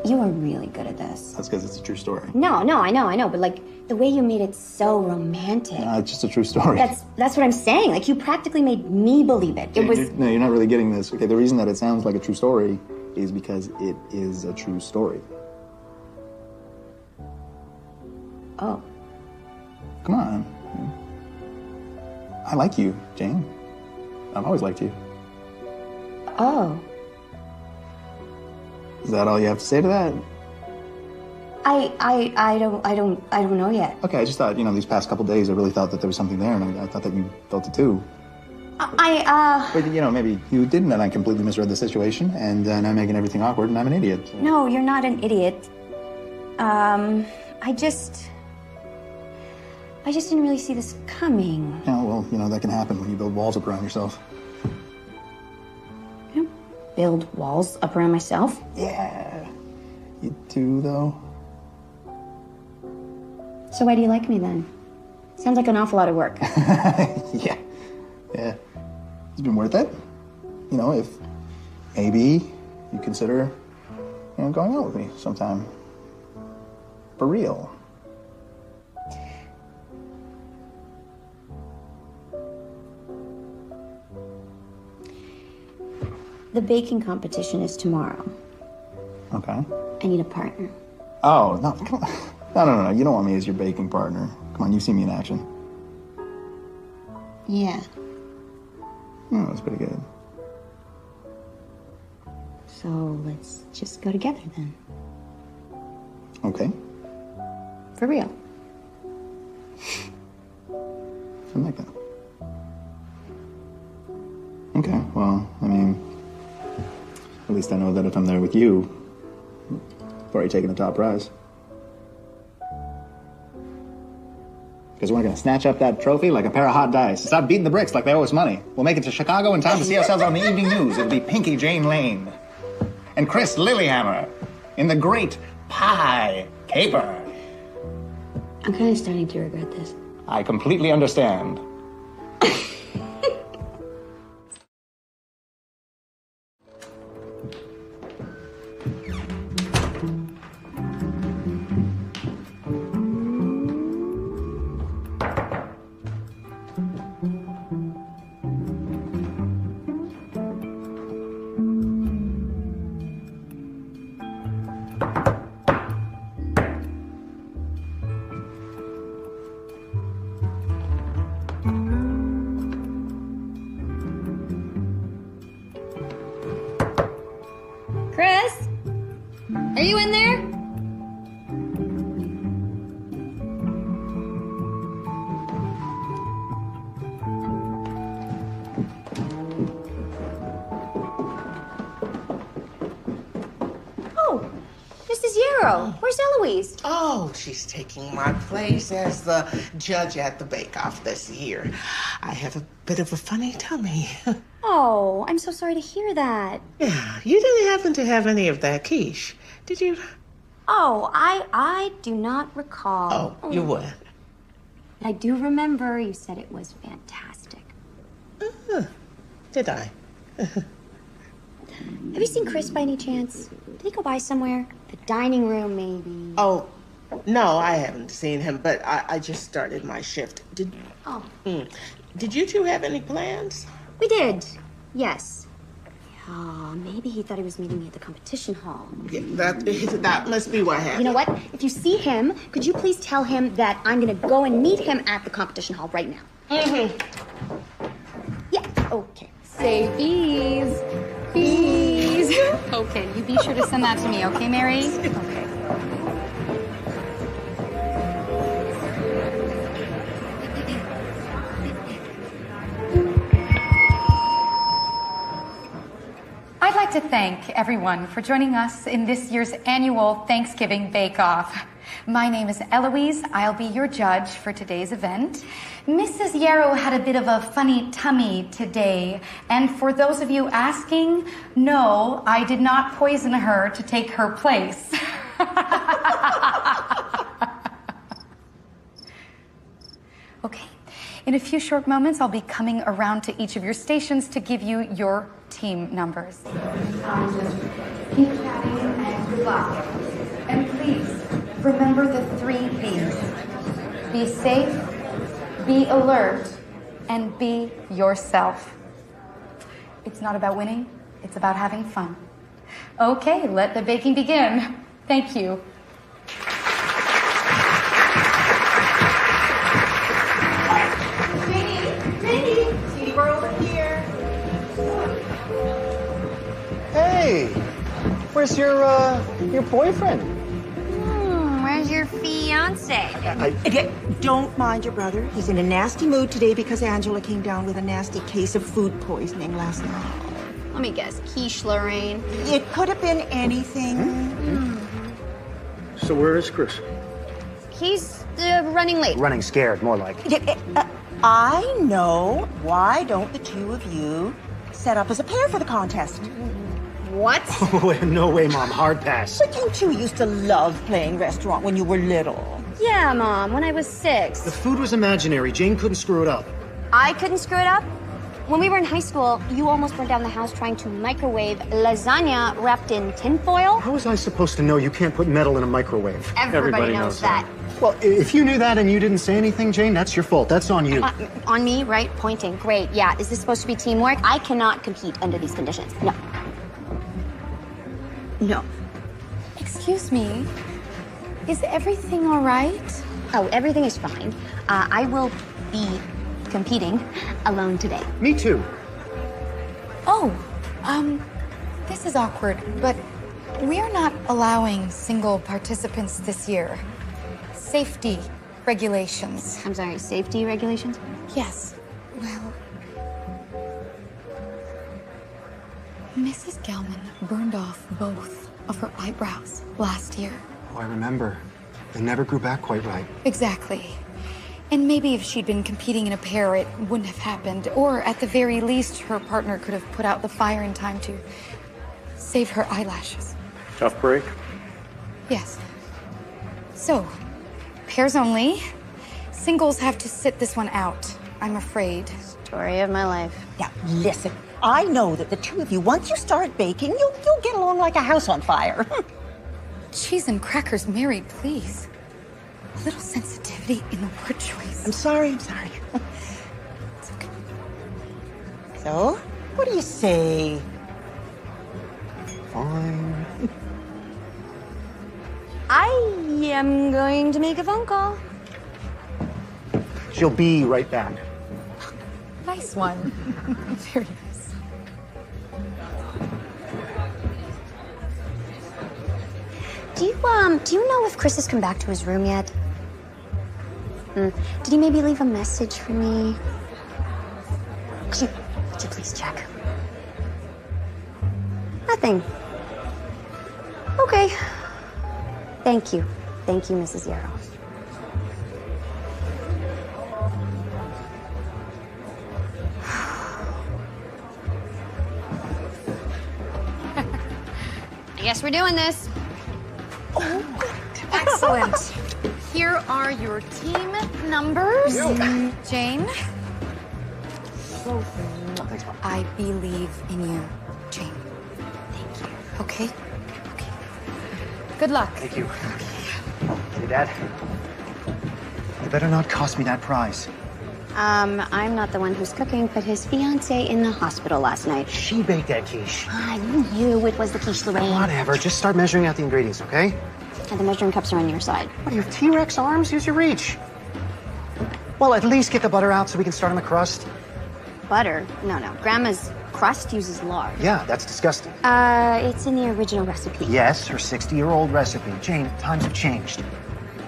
you are really good at this. That's because it's a true story. No, I know, but like the way you made it so romantic. It's just a true story. That's what I'm saying. Like you practically made me believe it. It was No, you're not really getting this. Okay, the reason that it sounds like a true story is because it is a true story. Oh. Come on. I like you, Jane. I've always liked you. Oh. Is that all you have to say to that? I don't know yet. Okay, I just thought, these past couple days, I really thought that there was something there, and I thought that you felt it too. But, maybe you didn't, and I completely misread the situation, and now I'm making everything awkward, and I'm an idiot. So. No, you're not an idiot. I just didn't really see this coming. Yeah, well, that can happen when you build walls up around yourself. Build walls up around myself? Yeah. You do, though? So why do you like me then? Sounds like an awful lot of work. Yeah. It's been worth it. If maybe you consider, going out with me sometime. For real. The baking competition is tomorrow. Okay. I need a partner. Oh, no, come on. No. You don't want me as your baking partner. Come on, you've seen me in action. Yeah. Oh, that's pretty good. So let's just go together then. Okay. For real. I like that. Okay, well, at least I know that if I'm there with you, I've already taken the top prize. Because we're going to snatch up that trophy like a pair of hot dice. Stop beating the bricks like they owe us money. We'll make it to Chicago in time to see ourselves on the evening news. It'll be Pinky Jane Lane and Chris Lilyhammer in the great pie caper. I'm kind of starting to regret this. I completely understand. Chris? Are you in there? Oh, Mrs. Yarrow, where's Eloise? Oh, she's taking my place as the judge at the bake-off this year. I have a bit of a funny tummy. Oh, I'm so sorry to hear that. Yeah, you didn't happen to have any of that quiche, did you? Oh, I do not recall. Oh, you would. I do remember you said it was fantastic. Did I? Have you seen Chris by any chance? Did he go by somewhere? The dining room, maybe? Oh, no, I haven't seen him, but I just started my shift. Did you two have any plans? We did, yes. Oh, maybe he thought he was meeting me at the competition hall. Yeah, that must be what happened. You know what? If you see him, could you please tell him that I'm gonna go and meet him at the competition hall right now? Mm-hmm. Yeah, okay. Say bees. Bees. Okay, you be sure to send that to me, okay, Mary? Okay. I'd like to thank everyone for joining us in this year's annual Thanksgiving Bake Off. My name is Eloise. I'll be your judge for today's event. Mrs. Yarrow had a bit of a funny tummy today. And for those of you asking, no, I did not poison her to take her place. Okay. In a few short moments, I'll be coming around to each of your stations to give you your team numbers. Keep chatting and good luck. And please, remember the 3 B's. Be safe, be alert, and be yourself. It's not about winning, it's about having fun. Okay, let the baking begin. Thank you. Hey, where's your boyfriend? Where's your fiance? Don't mind your brother. He's in a nasty mood today because Angela came down with a nasty case of food poisoning last night. Let me guess, quiche, Lorraine. It could have been anything. So where is Chris? He's running late. Running scared, more like. I know. Why don't the two of you set up as a pair for the contest? What? Oh, no way, Mom. Hard pass. But you two used to love playing restaurant when you were little. Yeah, Mom, when I was 6. The food was imaginary. Jane couldn't screw it up. I couldn't screw it up? When we were in high school, you almost burned down the house trying to microwave lasagna wrapped in tinfoil. How was I supposed to know you can't put metal in a microwave? Everybody knows that. Well, if you knew that and you didn't say anything, Jane, that's your fault. That's on you. On me, right? Pointing. Great. Yeah. Is this supposed to be teamwork? I cannot compete under these conditions. No. No. Excuse me. Is everything all right? Oh, everything is fine. I will be competing alone today. Me too. Oh, this is awkward, but we're not allowing single participants this year. Safety regulations. I'm sorry, safety regulations? Yes. Well, Mrs. Gelman burned off both of her eyebrows last year. Oh, I remember. They never grew back quite right. Exactly. And maybe if she'd been competing in a pair, it wouldn't have happened. Or at the very least, her partner could have put out the fire in time to save her eyelashes. Tough break? Yes. So, pairs only. Singles have to sit this one out, I'm afraid. Story of my life. Now, listen, I know that the two of you, once you start baking, you'll get along like a house on fire. Cheese and crackers, Mary, please. A little sensitivity in the word choice. I'm sorry. It's okay. So, what do you say? Fine. I am going to make a phone call. She'll be right back. Nice one. Very nice. Do you know if Chris has come back to his room yet? Did he maybe leave a message for me? Could you please check? Nothing. Okay. Thank you. Thank you, Mrs. Yarrow. I guess we're doing this. Excellent. Here are your team numbers. Jane. Thanks, Mom. I believe in you, Jane. Thank you. Okay? Okay. Good luck. Thank you. Hey, Dad. You better not cost me that prize. I'm not the one who's cooking, but his fiance in the hospital last night. She baked that quiche. I knew it was the quiche, Lorraine. Whatever. Just start measuring out the ingredients, okay? And the measuring cups are on your side. What do you have, T-Rex arms? Use your reach. Well, at least get the butter out so we can start on the crust. Butter? No. Grandma's crust uses lard. Yeah, that's disgusting. It's in the original recipe. Yes, her 60-year-old recipe. Jane, times have changed.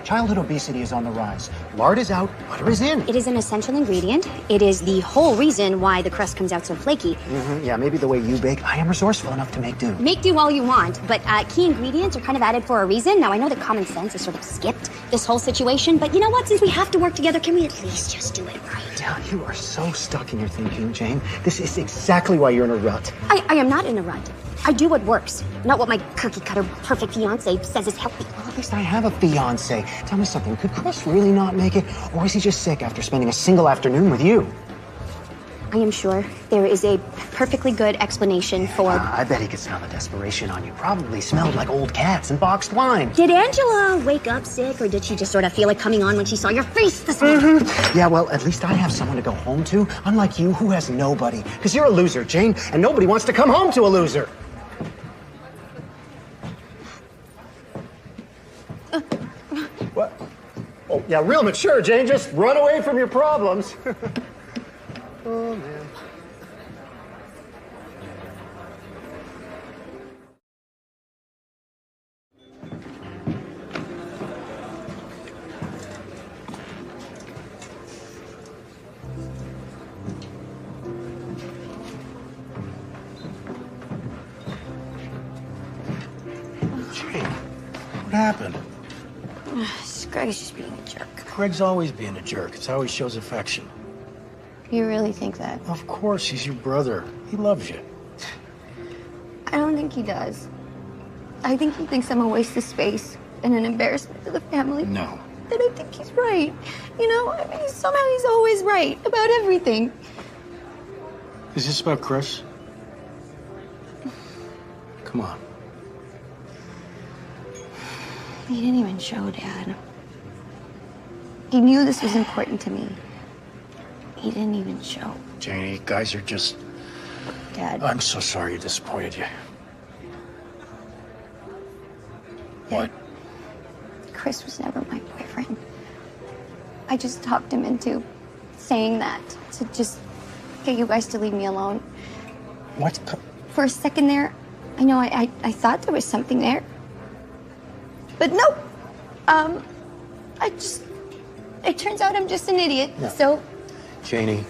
Childhood obesity is on the rise. Lard is out, butter is in. It is an essential ingredient. It is the whole reason why the crust comes out so flaky. Yeah, maybe the way you bake. I am resourceful enough to make do. Make do all you want, but key ingredients are kind of added for a reason. Now, I know that common sense has sort of skipped this whole situation, but you know what? Since we have to work together, can we at least just do it right? Yeah, you are so stuck in your thinking, Jane. This is exactly why you're in a rut. I am not in a rut. I do what works, not what my cookie-cutter perfect fiance says is healthy. Well, at least I have a fiance. Tell me something, could Chris really not make it? Or is he just sick after spending a single afternoon with you? I am sure there is a perfectly good explanation for... I bet he could smell the desperation on you. Probably smelled like old cats and boxed wine. Did Angela wake up sick, or did she just sort of feel it coming on when she saw your face this morning? Yeah, well, at least I have someone to go home to, unlike you, who has nobody. Because you're a loser, Jane, and nobody wants to come home to a loser. What? Oh, yeah, real mature, Jane. Just run away from your problems. Oh, man. Jane, what happened? Greg's just being a jerk. Greg's always being a jerk. It's how he shows affection. You really think that? Of course, he's your brother. He loves you. I don't think he does. I think he thinks I'm a waste of space and an embarrassment to the family. No. And I think he's right. You know, I mean, somehow he's always right about everything. Is this about Chris? Come on. He didn't even show, Dad. He knew this was important to me. He didn't even show. Janie, guys are just... Dad. I'm so sorry you disappointed you. What? Chris was never my boyfriend. I just talked him into saying that to just get you guys to leave me alone. What? For a second there, I know I thought there was something there. But nope. It turns out I'm just an idiot. No. So, Janie,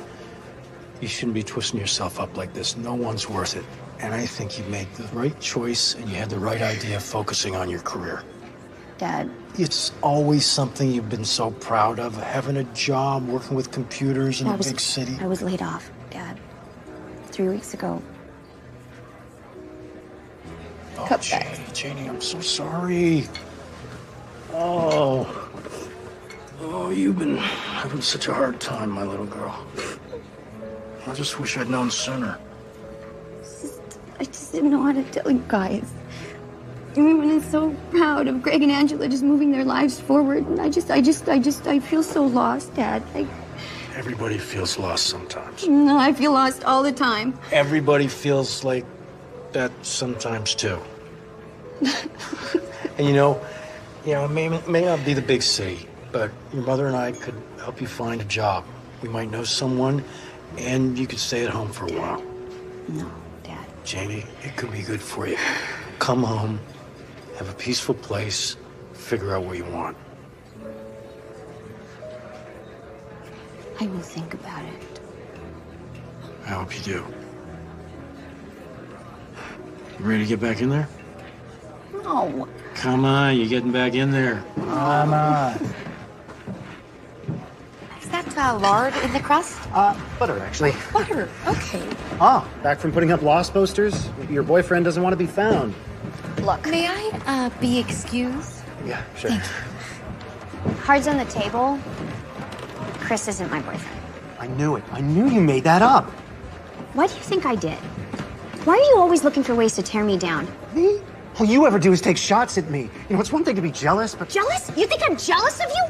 you shouldn't be twisting yourself up like this. No one's worth it. And I think you made the right choice and you had the right idea of focusing on your career. Dad. It's always something you've been so proud of, having a job, working with computers in a big city. I was laid off, Dad. 3 weeks ago. Oh, Janie, I'm so sorry. Oh. Oh, you've been having such a hard time, my little girl. I just wish I'd known sooner. I just didn't know how to tell you guys. Everyone is so proud of Greg and Angela just moving their lives forward, and I feel so lost, Dad. Everybody feels lost sometimes. No, I feel lost all the time. Everybody feels like that sometimes too. And you know, it may not be the big city, but your mother and I could help you find a job. We might know someone, and you could stay at home for a while. No, Dad. Janie, it could be good for you. Come home, have a peaceful place, figure out what you want. I will think about it. I hope you do. You ready to get back in there? No. Come on, you're getting back in there. Come on. Is that lard in the crust? Butter, actually. Butter. Okay. Ah, back from putting up lost posters? Your boyfriend doesn't want to be found. Look. May I be excused? Yeah, sure. Cards on the table. Chris isn't my boyfriend. I knew it. I knew you made that up. Why do you think I did? Why are you always looking for ways to tear me down? Me? All you ever do is take shots at me. You know, it's one thing to be jealous, but... Jealous? You think I'm jealous of you?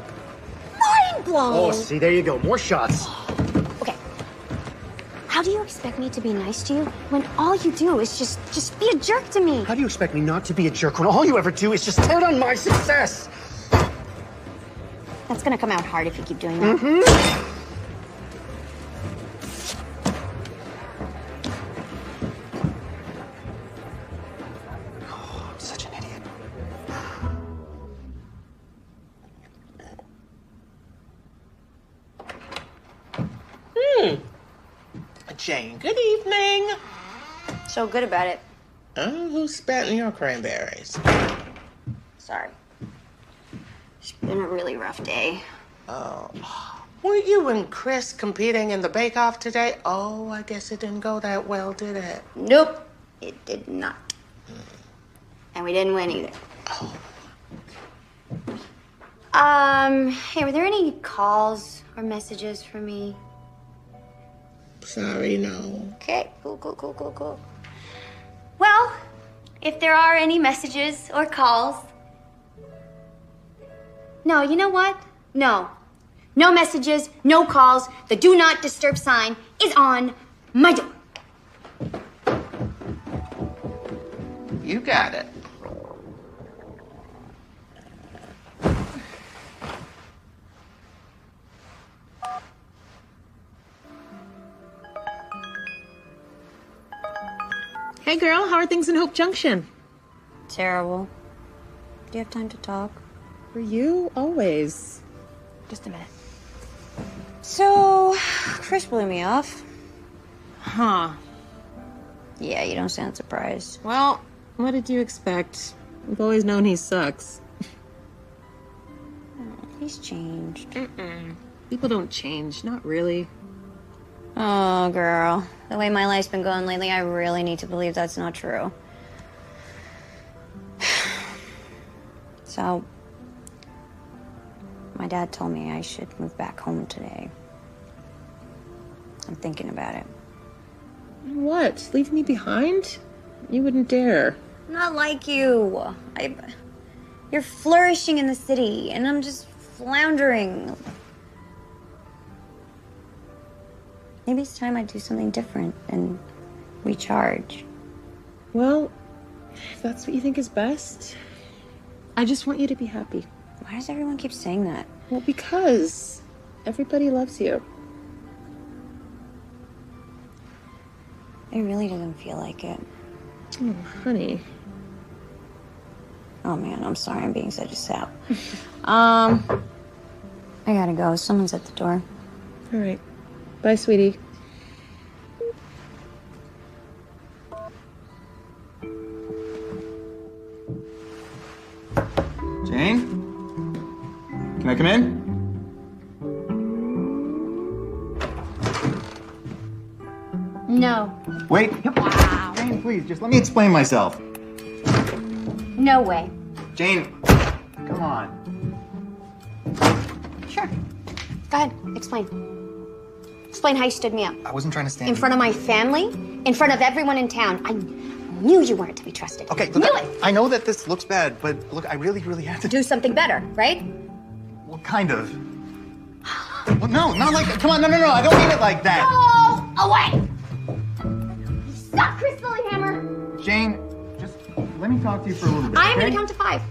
Mind blown! Oh, see, there you go. More shots. Okay. How do you expect me to be nice to you when all you do is just be a jerk to me? How do you expect me not to be a jerk when all you ever do is just tear down my success? That's gonna come out hard if you keep doing that. Mm-hmm. Oh, I'm such an idiot. Jane, good evening. So good about it. Who's spatting your cranberries? Sorry. It's been a really rough day. Oh. Were you and Chris competing in the bake-off today? Oh, I guess it didn't go that well, did it? Nope, it did not. And we didn't win either. Hey, were there any calls or messages for me? Sorry, no. Okay, cool. Well, if there are any messages or calls... No, you know what? No. No messages, no calls. The do not disturb sign is on my door. You got it. Hey, girl, how are things in Hope Junction? Terrible. Do you have time to talk? For you, always. Just a minute. So, Chris blew me off. Huh. Yeah, you don't sound surprised. Well, what did you expect? We've always known he sucks. He's changed. People don't change, not really. Oh, girl. The way my life's been going lately, I really need to believe that's not true. So, my dad told me I should move back home today. I'm thinking about it. What? Leave me behind? You wouldn't dare. Not like you. You're flourishing in the city, and I'm just floundering. Maybe it's time I do something different and recharge. Well, if that's what you think is best, I just want you to be happy. Why does everyone keep saying that? Well, because everybody loves you. It really doesn't feel like it. Oh, honey. Oh man, I'm sorry I'm being such a sap. I gotta go. Someone's at the door. All right. Bye, sweetie. Jane? Can I come in? No. Wait. Wow. Jane, please, just let me explain myself. No way. Jane, come on. Sure. Go ahead, explain. Explain how you stood me up. I wasn't trying to stand In front of my family, in front of everyone in town. I knew you weren't to be trusted. Okay, look, knew it. I know that this looks bad, but look, I really had to Do something better, right? Well, kind of. Well, no, not like that. Come on, no, I don't mean it like that. Go away! Stop, Crystal Hammer! Jane, just let me talk to you for a little bit. I'm okay? gonna count to 5.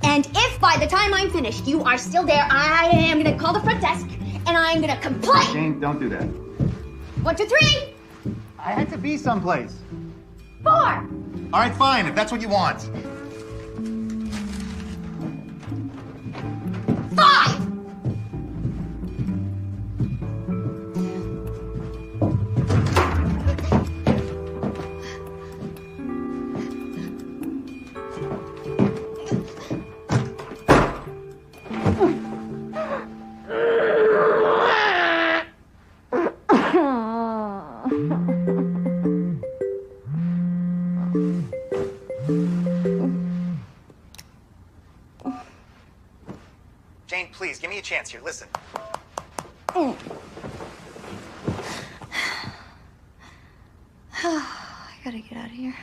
And if by the time I'm finished you are still there, I am gonna call the front desk and I'm gonna complain. Jane, don't do that. 1, 2, 3. I had to be someplace. 4. All right, fine, if that's what you want. 5. Jane, please, give me a chance here. Listen. I gotta get out of here.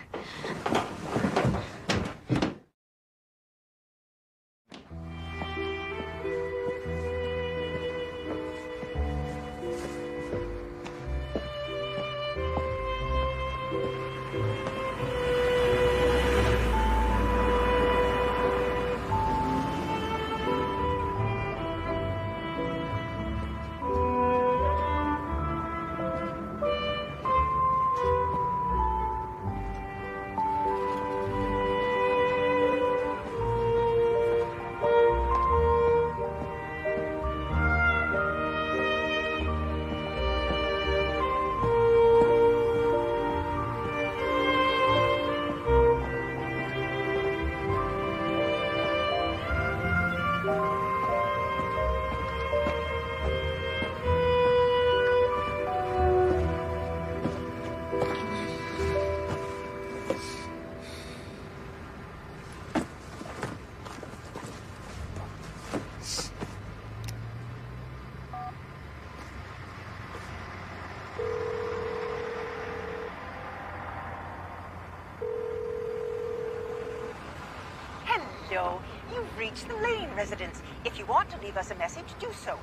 Hello. You've reached the Lane residence. If you want to leave us a message, do so.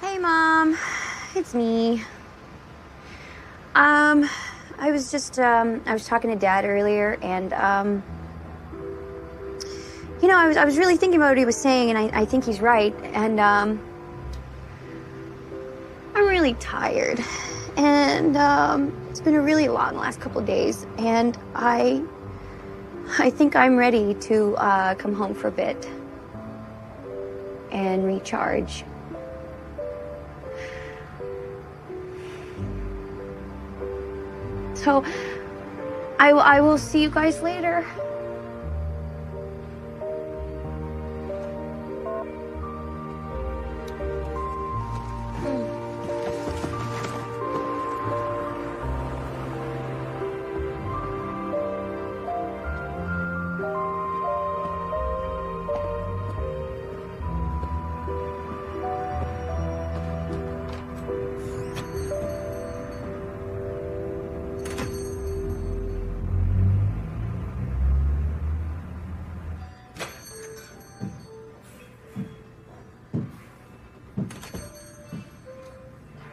Hey, Mom. It's me. I was just, I was talking to Dad earlier, and, you know, I was really thinking about what he was saying, and I think he's right, and, I'm really tired, and, it's been a really long last couple of days, and I think I'm ready to, come home for a bit and recharge. So, I will see you guys later.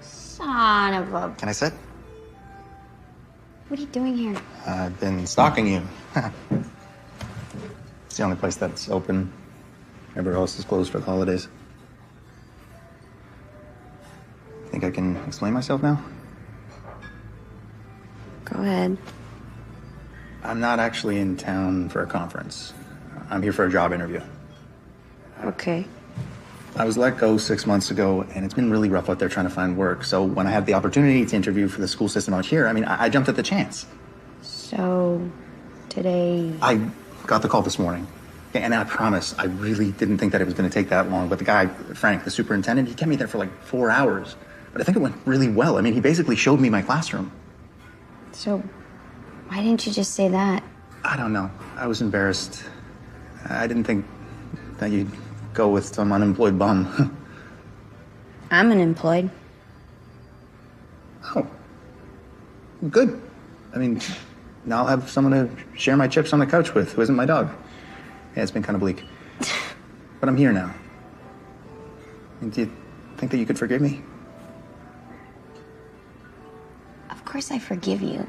Son of a... Can I sit? What are you doing here? I've been stalking you. It's the only place that's open. Everywhere else is closed for the holidays. Think I can explain myself now? Go ahead. I'm not actually in town for a conference. I'm here for a job interview. Okay. I was let go 6 months ago, and it's been really rough out there trying to find work. So when I had the opportunity to interview for the school system out here, I mean, I jumped at the chance. So, today... I got the call this morning, and I promise, I really didn't think that it was going to take that long. But the guy, Frank, the superintendent, he kept me there for like 4 hours. But I think it went really well. I mean, he basically showed me my classroom. So, why didn't you just say that? I don't know. I was embarrassed. I didn't think that you'd go with some unemployed bum. I'm unemployed. Oh. Good. I mean, now I'll have someone to share my chips on the couch with who isn't my dog. Yeah, it's been kind of bleak. But I'm here now. And do you think that you could forgive me? Of course I forgive you.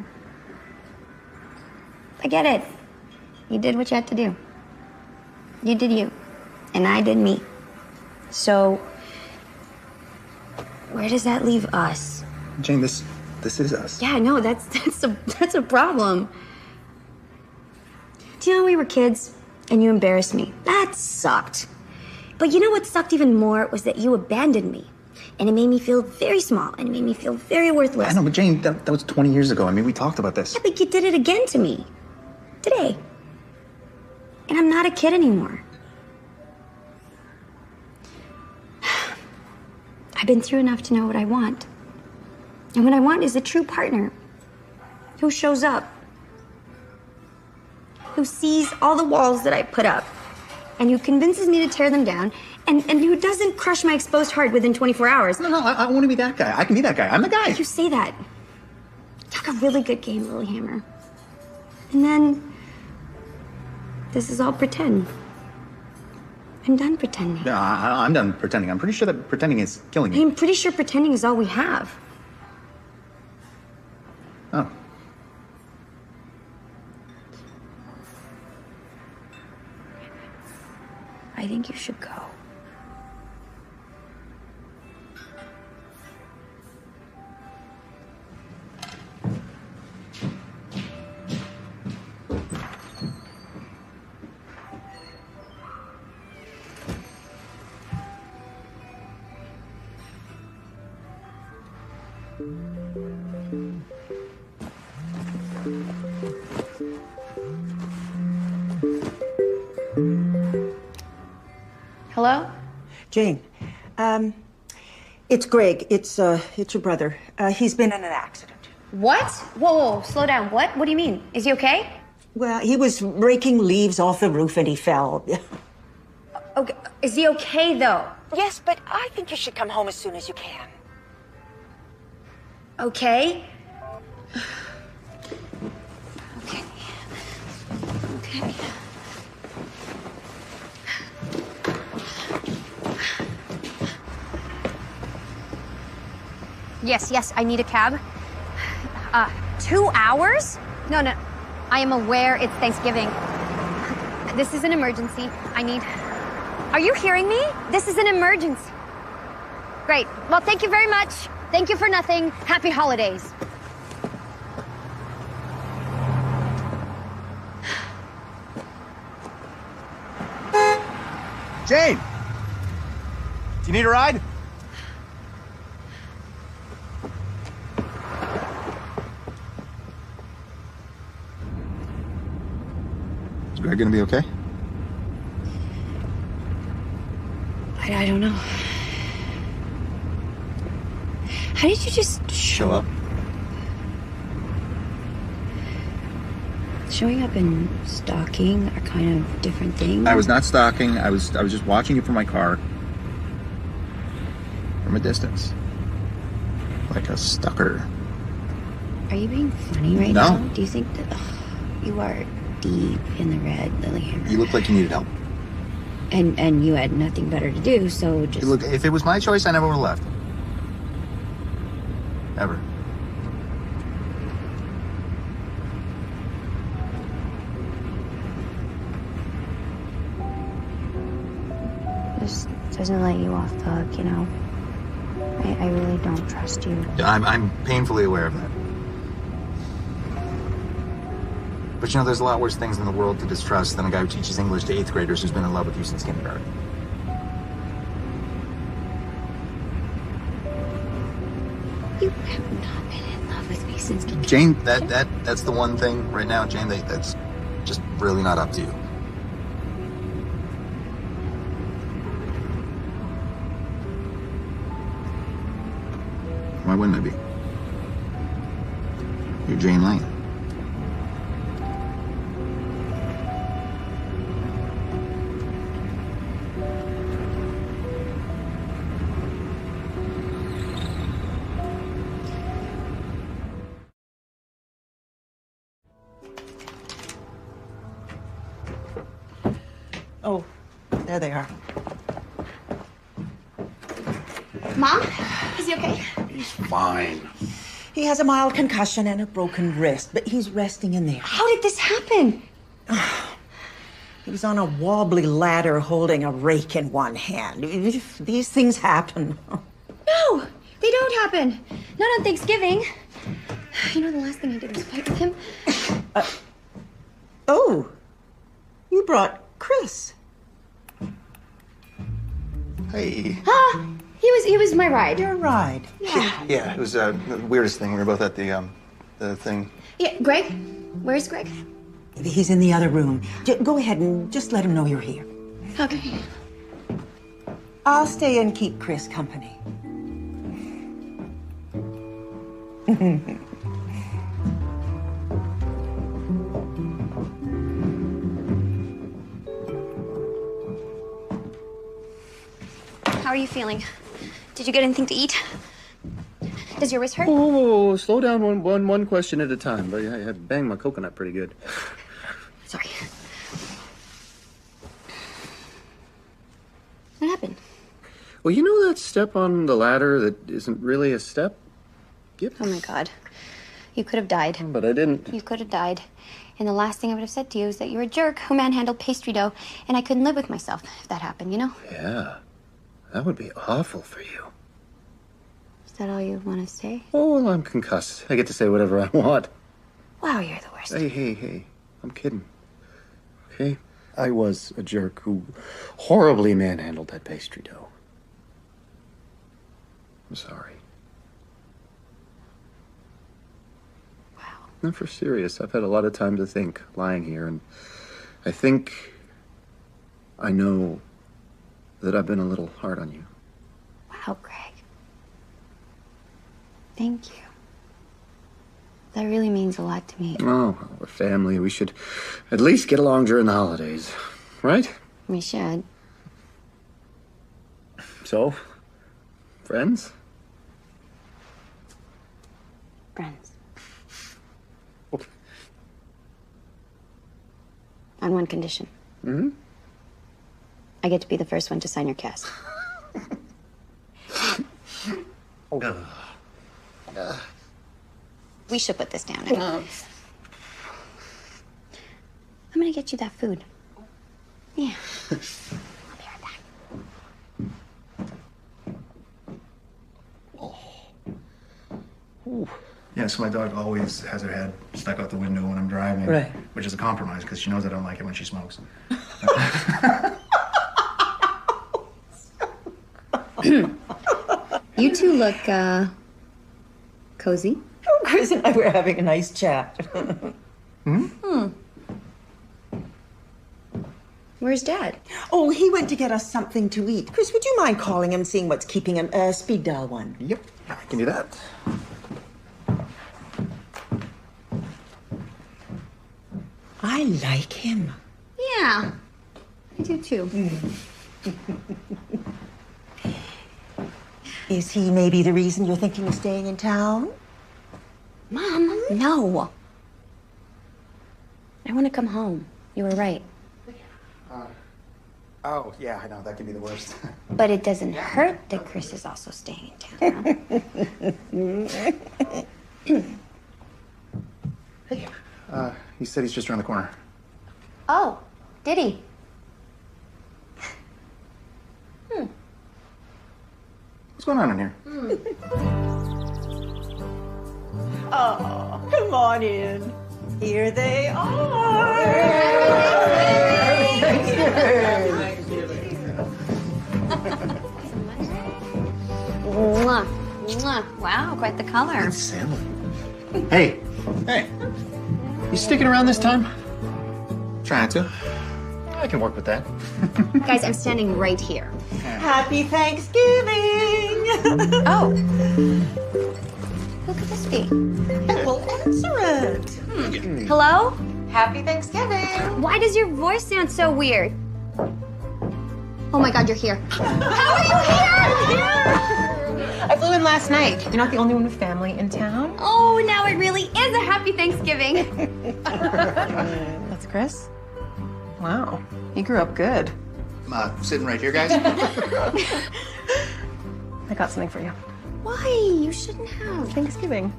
I get it. You did what you had to do. You did you. And I did me. So, where does that leave us? Jane, this is us. Yeah, no, that's a problem. Do you know when we were kids and you embarrassed me? That sucked. But you know what sucked even more was that you abandoned me. And it made me feel very small, and it made me feel very worthless. I know, but Jane, that was 20 years ago. I mean, we talked about this. Yeah, but you did it again to me. Today. And I'm not a kid anymore. I've been through enough to know what I want. And what I want is a true partner who shows up, who sees all the walls that I put up, and who convinces me to tear them down, and who doesn't crush my exposed heart within 24 hours. No, I want to be that guy. I can be that guy. I'm the guy. You say that. Talk a really good game, Lilyhammer. And then this is all pretend. I'm done pretending. No, I'm done pretending. I'm pretty sure that pretending is killing me. I'm pretty sure pretending is all we have. Oh. I think you should go. Hello? Jane, it's Greg. It's your brother. He's been in an accident. What? Whoa, slow down. What? What do you mean? Is he okay? Well, he was raking leaves off the roof and he fell. Okay. Is he okay, though? Yes, but I think you should come home as soon as you can. Okay. Okay. Okay. Yes, I need a cab. 2 hours? No, I am aware it's Thanksgiving. This is an emergency. Are you hearing me? This is an emergency. Great. Well, thank you very much. Thank you for nothing. Happy holidays. Jane! Do you need a ride? Is Greg gonna be okay? I don't know. How did you just Show up. Showing up and stalking are kind of different things. I was not stalking. I was just watching you from my car. From a distance. Like a stalker. Are you being funny right No. now? Do you think that you are deep in the red, Lilyhammer? You looked like you needed help. And you had nothing better to do, so just... Look, if it was my choice, I never would have left. Ever. This doesn't let you off the hook, you know? I really don't trust you. Yeah, I'm painfully aware of that. But you know, there's a lot worse things in the world to distrust than a guy who teaches English to 8th graders who's been in love with you since kindergarten. You have not been in love with me since kindergarten. Jane, that's the one thing right now, Jane, that's just really not up to you. Why wouldn't I be? You're Jane Lane. Oh, there they are. Mom, is he okay? He's fine. He has a mild concussion and a broken wrist, but he's resting in there. How did this happen? He was on a wobbly ladder holding a rake in one hand. These things happen. No, they don't happen. Not on Thanksgiving. You know, the last thing I did was fight with him. Oh, you brought Chris. Hey. Ah, he was my ride. Your ride. Yeah, it was the weirdest thing. We were both at the thing. Yeah, Greg? Where's Greg? He's in the other room. Go ahead and just let him know you're here. Okay. I'll stay and keep Chris company. How are you feeling? Did you get anything to eat? Does your wrist hurt? Whoa, slow down one question at a time. But I banged my coconut pretty good. Sorry. What happened? Well, you know that step on the ladder that isn't really a step? Yep. Oh my God. You could have died. But I didn't. You could have died. And the last thing I would have said to you is that you were a jerk who manhandled pastry dough, and I couldn't live with myself if that happened, you know? Yeah. That would be awful for you. Is that all you want to say? Oh, well, I'm concussed. I get to say whatever I want. Wow, you're the worst. Hey. I'm kidding. Okay? I was a jerk who horribly manhandled that pastry dough. I'm sorry. Wow. No, for serious. I've had a lot of time to think lying here, and I think I know that I've been a little hard on you. Wow, Greg. Thank you. That really means a lot to me. Oh, we're family. We should at least get along during the holidays, right? We should. So, friends? Friends. On one condition. Mm-hmm. I get to be the first one to sign your cast. We should put this down. I'm gonna get you that food. Yeah. I'll be right back. Yeah, so my dog always has her head stuck out the window when I'm driving. Right. Which is a compromise because she knows I don't like it when she smokes. You two look, cozy. Oh, Chris and I were having a nice chat. Where's Dad? Oh, he went to get us something to eat. Chris, would you mind calling him, seeing what's keeping him? Speed dial 1. Yep, I can do that. I like him. Yeah, I do too. Is he maybe the reason you're thinking of staying in town? Mom, no. I want to come home. You were right. Oh, yeah, I know. That can be the worst. But it doesn't hurt that Chris is also staying in town. He said he's just around the corner. Oh, did he? What's going on in here? Oh, come on in. Here they are. Mwah, mwah. Wow, quite the color. Salmon. Hey, you sticking around this time? Trying to. I can work with that. Guys, I'm standing right here. Happy Thanksgiving. Oh. Who could this be? Well, answer it. Hello? Happy Thanksgiving. Why does your voice sound so weird? Oh my God, you're here. How are you here? I flew in last night. You're not the only one with family in town. Oh, now it really is a happy Thanksgiving. That's Chris. Wow, he grew up good. I'm sitting right here, guys. I got something for you. Why? You shouldn't have. Thanksgiving.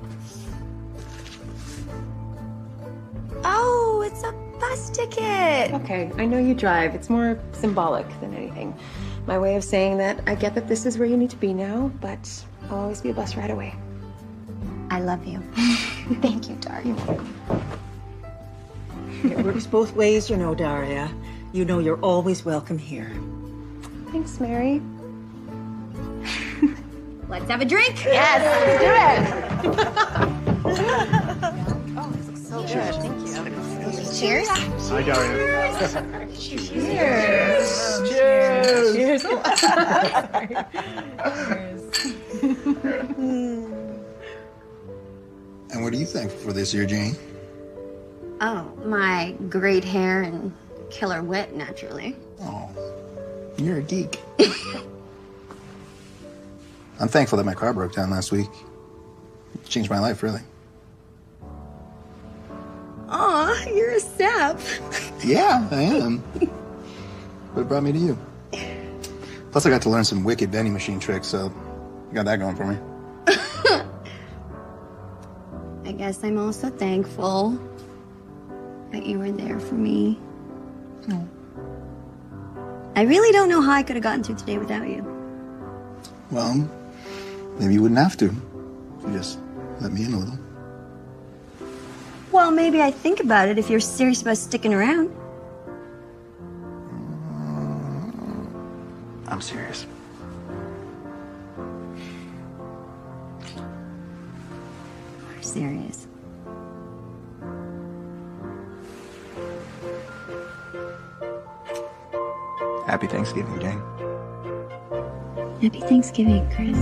Oh, it's a bus ticket. Okay, I know you drive. It's more symbolic than anything. My way of saying that I get that this is where you need to be now, but I'll always be a bus ride away. I love you. Thank you, Daria. It works both ways, you know, Daria. You know you're always welcome here. Thanks, Mary. Let's have a drink. Yes, let's do it. Oh, this looks so good. Thank you. Cheers. Hi, Daria. Cheers. Cheers. Cheers. And what are you thankful for this year, Jane? Oh, my great hair and killer wit, naturally. Oh, you're a geek. I'm thankful that my car broke down last week. It changed my life, really. Aw, you're a sap. Yeah, I am. But it brought me to you. Plus, I got to learn some wicked vending machine tricks, so I got that going for me. I guess I'm also thankful that you were there for me. I really don't know how I could have gotten through today without you. Well, maybe you wouldn't have to. You just let me in a little. Well, maybe I think about it if you're serious about sticking around. I'm serious. We're serious. Happy Thanksgiving, Jane. Happy Thanksgiving, Chris.